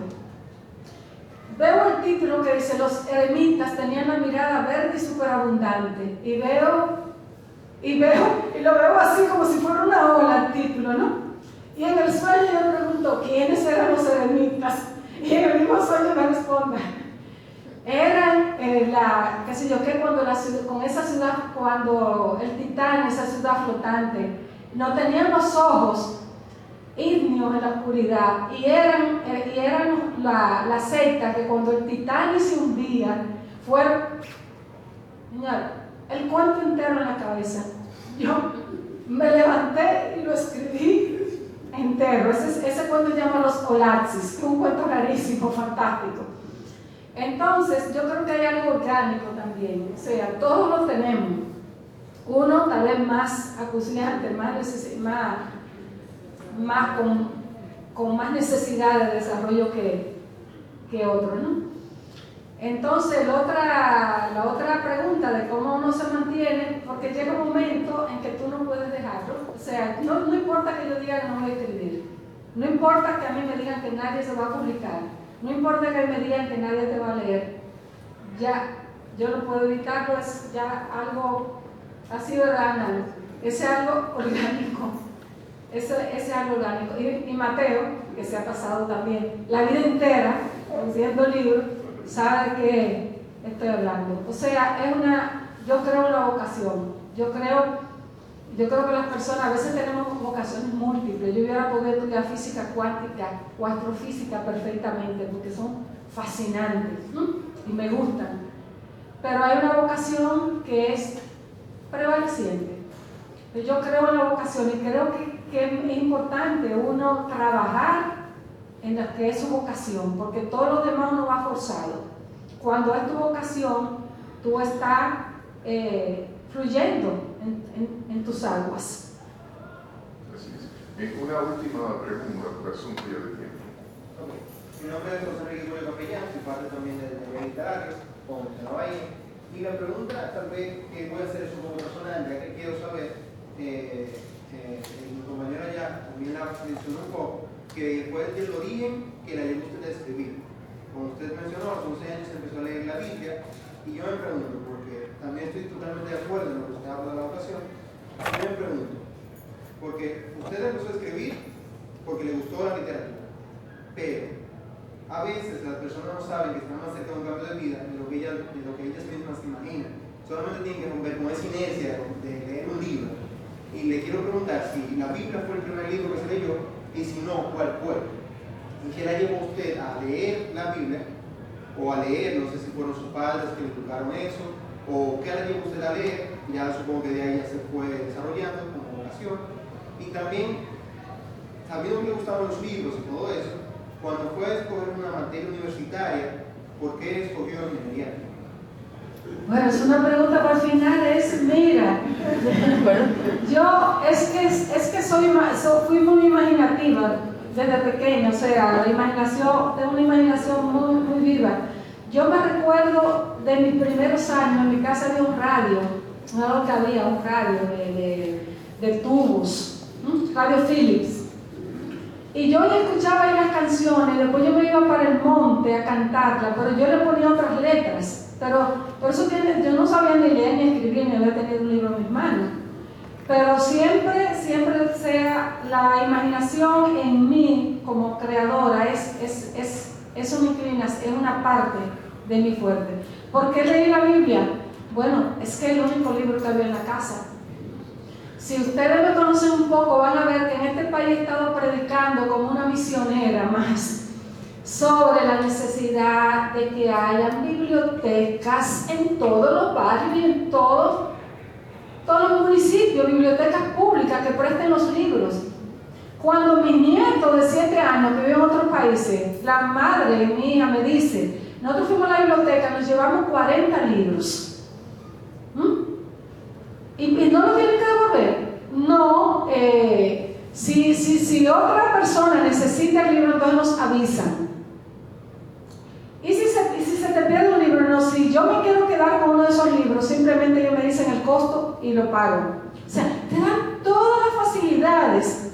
Veo el título que dice: los eremitas tenían la mirada verde y superabundante. Y lo veo así como si fuera una ola el título, ¿no? Y en el sueño yo pregunto: ¿quiénes eran los eremitas? Y en el mismo sueño me responden: eran qué sé yo qué, con esa ciudad, cuando el Titán, esa ciudad flotante, no tenían los ojos ígneos en la oscuridad, y eran la secta que cuando el Titán se hundía, el cuento entero en la cabeza. Yo me levanté y lo escribí entero. Ese cuento se llama Los Colapsis, que es un cuento rarísimo, fantástico. Entonces, yo creo que hay algo orgánico también, o sea, todos lo tenemos. Uno tal vez más acuciante, con más necesidad de desarrollo que otro, ¿no? Entonces, la otra pregunta cuenta de cómo uno se mantiene, porque llega un momento en que tú no puedes dejarlo. O sea, no importa que yo diga que no voy a escribir, no importa que a mí me digan que nadie se va a publicar, no importa que me digan que nadie te va a leer, ya, yo no puedo evitarlo, es ya algo así de banal, es algo orgánico. Eso es algo orgánico. Y Mateo, que se ha pasado también la vida entera produciendo libros, sabe de qué estoy hablando. O sea, yo creo en la vocación. Yo creo que las personas, a veces tenemos vocaciones múltiples. Yo hubiera podido estudiar física cuántica o astrofísica perfectamente, porque son fascinantes, ¿no? Y me gustan. Pero hay una vocación que es prevaleciente. Yo creo en la vocación y creo que es importante uno trabajar en lo que es su vocación, porque todo lo demás uno va forzado. Cuando es tu vocación, tú estás fluyendo en tus aguas. Así es. Una última pregunta, por asunto ya de tiempo. Mi nombre es José Enrique Julio Capellán, soy parte también del medio literario, como mencionaba ahí. Y la pregunta tal vez que voy a hacer es un poco personal, ya que quiero saber, mi compañero ya también la mencionó un poco, que fue el origen que la llevó usted a escribir. Como usted mencionó, a los 11 años empezó a leer la Biblia, y yo me pregunto, porque también estoy totalmente de acuerdo en lo que usted habla de la vocación, yo me pregunto, porque usted empezó a escribir porque le gustó la literatura, pero a veces las personas no saben que están más cerca de un cambio de vida de lo que ellas mismas se imaginan. Solamente tienen que romper con esa inercia de leer un libro. Y le quiero preguntar si la Biblia fue el primer libro que se leyó, y si no, ¿cuál fue? ¿Y qué la llevó usted a leer la Biblia? O a leer, no sé si fueron sus padres que le inculcaron eso, o qué la llevó usted a leer, ya supongo que de ahí ya se fue desarrollando como vocación. Y también, sabiendo que le gustaban los libros y todo eso, cuando fue a escoger una materia universitaria, ¿por qué escogió ingeniería? Bueno, es una pregunta para el final, mira, yo es que fui muy imaginativa desde pequeña, o sea, tengo una imaginación muy, muy viva. Yo me recuerdo de mis primeros años, en mi casa había un radio, no que había un radio de tubos, Radio Philips. Y yo ya escuchaba ahí las canciones, después yo me iba para el monte a cantarlas, pero yo le ponía otras letras. Pero por eso yo no sabía ni leer ni escribir, ni había tenido un libro en mis manos. Pero siempre sea la imaginación en mí como creadora es una inclinación, es una parte de mi fuerte. ¿Por qué leí la Biblia? Bueno, es que es el único libro que había en la casa. Si ustedes me conocen un poco, van a ver que en este país he estado predicando como una misionera más sobre la necesidad de que hayan bibliotecas en todos los barrios y en todos los municipios, bibliotecas públicas que presten los libros. Cuando mi nieto de 7 años que vive en otros países, la madre de mi hija me dice, nosotros fuimos a la biblioteca, nos llevamos 40 libros. ¿Y no lo tienen que devolver? No, si otra persona necesita el libro, entonces nos avisan. Y si se te pierde un libro, no, si yo me quiero quedar con uno de esos libros, simplemente ellos me dicen el costo y lo pago. O sea, te dan todas las facilidades.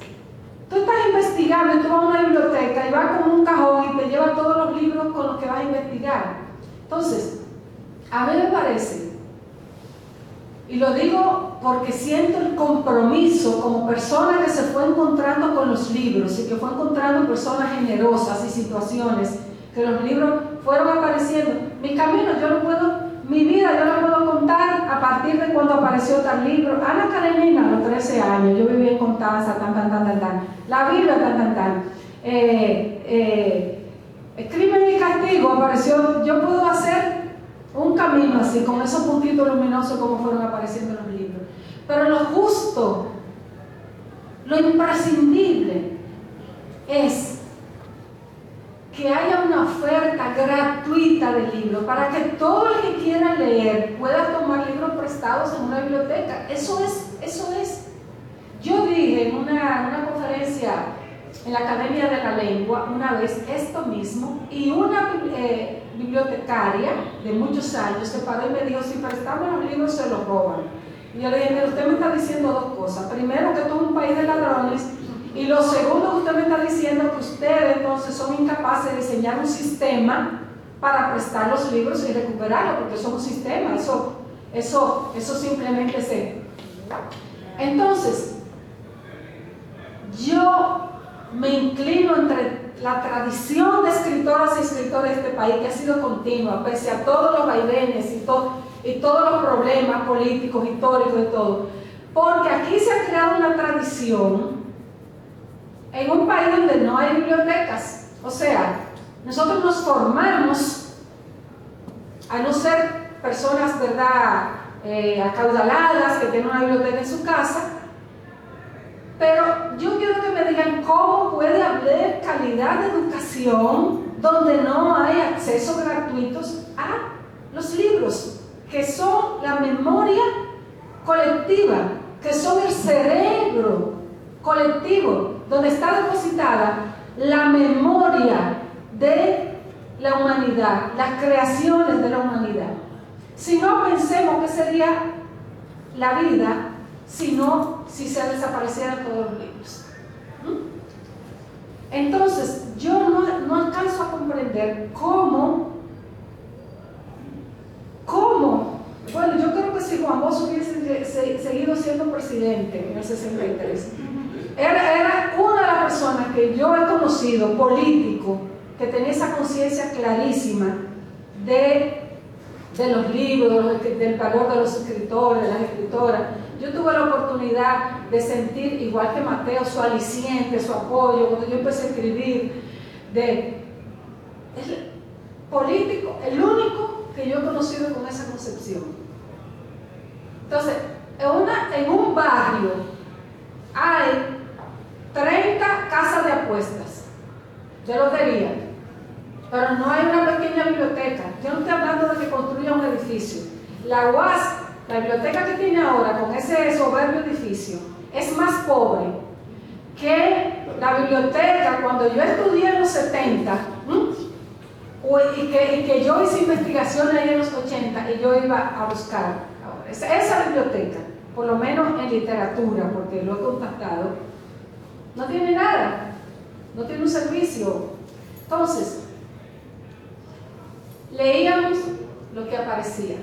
Tú estás investigando y tú vas a una biblioteca y vas con un cajón y te lleva todos los libros con los que vas a investigar. Entonces, a mí me parece, y lo digo porque siento el compromiso como persona que se fue encontrando con los libros y que fue encontrando personas generosas y situaciones que los libros fueron apareciendo. Mi camino, mi vida yo la puedo contar a partir de cuando apareció tal libro. Ana Karenina, a los 13 años, yo vivía en Constanza, la Biblia, Crimen y Castigo apareció. Yo puedo hacer un camino así, con esos puntitos luminosos como fueron apareciendo los libros. Pero lo justo, lo imprescindible es que haya una oferta gratuita de libros para que todo el que quiera leer pueda tomar libros prestados en una biblioteca. Eso es. Yo dije en una conferencia en la Academia de la Lengua una vez esto mismo, y bibliotecaria de muchos años que paró y me dijo, si prestamos los libros se los roban. Y yo le dije, mira, usted me está diciendo dos cosas. Primero, que esto es un país de ladrones. Y lo segundo que usted me está diciendo, que ustedes entonces son incapaces de diseñar un sistema para prestar los libros y recuperarlos, porque eso es un sistema, eso simplemente se... Entonces, yo me inclino entre la tradición de escritoras y escritores de este país, que ha sido continua, pese a todos los vaivenes y todos los problemas políticos, históricos y todo, porque aquí se ha creado una tradición en un país donde no hay bibliotecas. O sea, nosotros nos formamos a no ser personas, ¿verdad?, acaudaladas, que tienen una biblioteca en su casa, pero yo quiero que me digan cómo puede haber calidad de educación donde no hay acceso gratuitos a los libros, que son la memoria colectiva, que son el cerebro colectivo, donde está depositada la memoria de la humanidad, las creaciones de la humanidad. Si no, pensemos qué sería la vida si se desaparecieran todos los libros. Entonces, yo no alcanzo a comprender cómo, bueno, yo creo que si Juan Bosch hubiese seguido siendo presidente en el 63, era una de las personas que yo he conocido, político, que tenía esa conciencia clarísima de los libros, del valor de los escritores, de las escritoras. Yo tuve la oportunidad de sentir, igual que Mateo, su aliciente, su apoyo, cuando yo empecé a escribir, el político, el único que yo he conocido con esa concepción. Entonces, en un barrio hay 30 casas de apuestas, de lotería, pero no hay una pequeña biblioteca. Yo no estoy hablando de que construya un edificio. La UAS, la biblioteca que tiene ahora, con ese soberbio edificio, es más pobre que la biblioteca cuando yo estudié en los 70, y que yo hice investigaciones ahí en los 80 y yo iba a buscar. Ahora, esa biblioteca, por lo menos en literatura, porque lo he contactado, no tiene nada, no tiene un servicio. Entonces, leíamos lo que aparecía.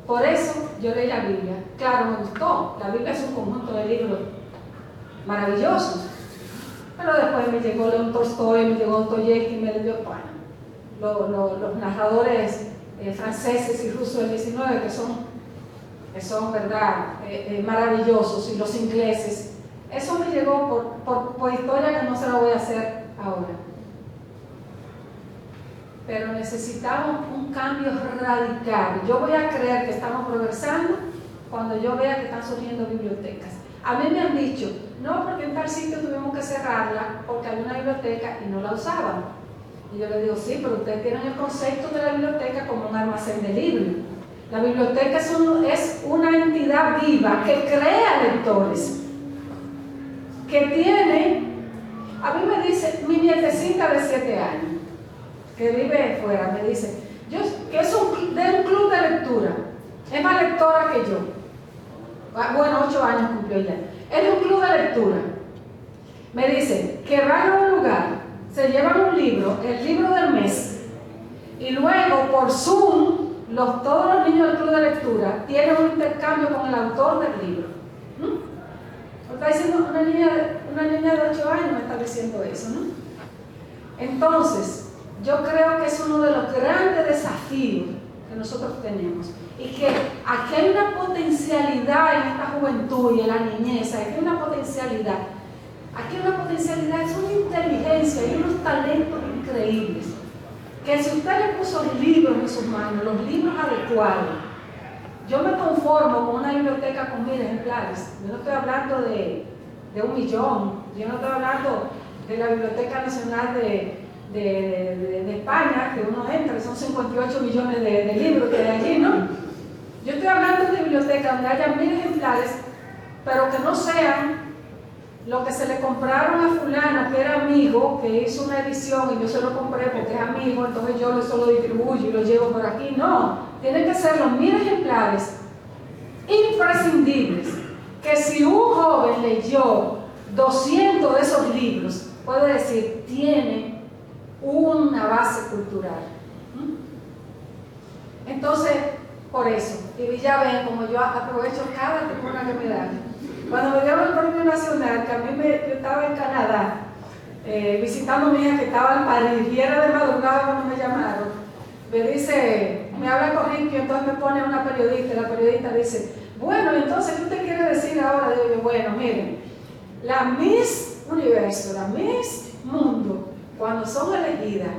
Por eso yo leí la Biblia. Claro, me gustó. La Biblia es un conjunto de libros maravillosos. Pero después me llegó León Tolstoy, me llegó Dostoyevsky, me dio los narradores franceses y rusos del 19, que son verdad, maravillosos, y los ingleses. Eso me llegó por historia que no se la voy a hacer ahora. Pero necesitamos un cambio radical. Yo voy a creer que estamos progresando cuando yo vea que están surgiendo bibliotecas. A mí me han dicho, no, porque en tal sitio tuvimos que cerrarla porque había una biblioteca y no la usaban. Y yo le digo, sí, pero ustedes tienen el concepto de la biblioteca como un almacén de libros. La biblioteca es una entidad viva que crea lectores, que tiene, a mí me dice mi nietecita de 7 años, que vive fuera, me dice, que es de un club de lectura, es más lectora que yo. Bueno, 8 años cumplió ya. Es de un club de lectura. Me dice que van a un lugar, se llevan un libro, el libro del mes, y luego por Zoom, todos los niños del club de lectura tienen un intercambio con el autor del libro. ¿Me está diciendo una niña de 8 años? Me está diciendo eso, ¿no? Entonces, yo creo que es uno de los grandes desafíos que nosotros tenemos, y que aquí hay una potencialidad en esta juventud y en la niñez, aquí hay una potencialidad, es una inteligencia y unos talentos increíbles, que si usted le puso libros en sus manos, los libros adecuados, yo me conformo con una biblioteca con 1000 ejemplares. Yo no estoy hablando de 1 millón, yo no estoy hablando de la Biblioteca Nacional de España, que uno entra, que son 58 millones de libros que hay allí, ¿no? Yo estoy hablando de bibliotecas donde haya 1000 ejemplares, pero que no sean lo que se le compraron a fulano que era amigo, que hizo una edición y yo se lo compré porque es amigo, entonces yo eso lo distribuyo y lo llevo por aquí. No, tienen que ser los 1000 ejemplares imprescindibles, que si un joven leyó 200 de esos libros, puede decir, tiene una base cultural. Entonces, por eso, y ya ven como yo aprovecho cada tribuna que me dan. Cuando me dieron el premio nacional, que a mí yo estaba en Canadá, visitando a mi hija que estaba en París, y era de madrugada cuando me llamaron, me dice, me habla Corriquio, entonces me pone una periodista, y la periodista dice, bueno, entonces, ¿qué usted quiere decir ahora? Digo yo, bueno, miren, la Miss Universo, la Miss Mundo, cuando son elegidas,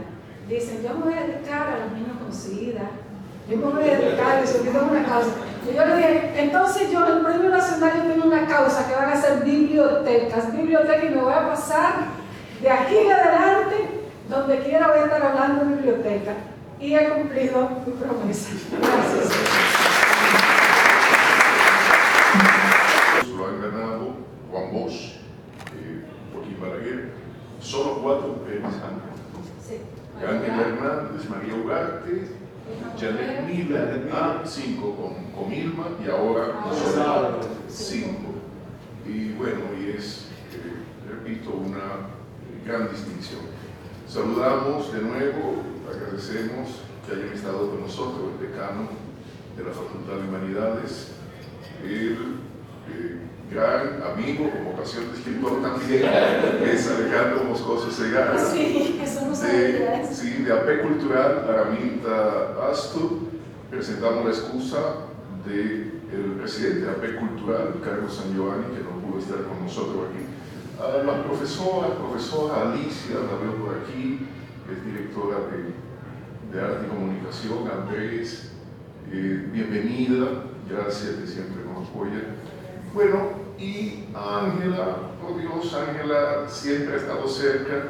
dicen, yo me voy a dedicar a los niños con SIDA, yo me voy a dedicar a eso, yo tengo una causa. Y yo le dije, entonces yo en el premio nacional yo tengo una causa que van a ser bibliotecas, y me voy a pasar de aquí en adelante, donde quiera voy a estar hablando de biblioteca. Y he cumplido mi promesa. Gracias. Lo han ganado Juan Bosch, Joaquín Balaguer, solo 4 mujeres han ganado. Sí. Ángela Hernández, María Ugarte, Janet Miller, 5 con Irma y ahora nosotros 5. Y bueno, y es, repito, una gran distinción. Saludamos de nuevo, agradecemos que hayan estado con nosotros el decano de la Facultad de Humanidades, el gran amigo, con vocación de escritor también, que es Alejandro Moscoso Segarra. Sí, eso no sabía. Sí, de AP Cultural, Araminta Astor. Presentamos la excusa del presidente de AP Cultural, Carlos San Giovanni, que no pudo estar con nosotros aquí. A la profesora Alicia, la veo por aquí, que es directora de Arte y Comunicación. Andrés, bienvenida, gracias que siempre nos apoya. Bueno, y Ángela, oh Dios, Ángela siempre ha estado cerca,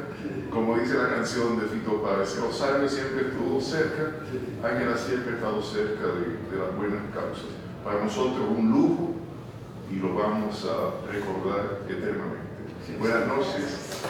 como dice la canción de Fito Páez, Rosario siempre estuvo cerca, Ángela siempre ha estado cerca de las buenas causas. Para nosotros un lujo y lo vamos a recordar eternamente. Buenas noches.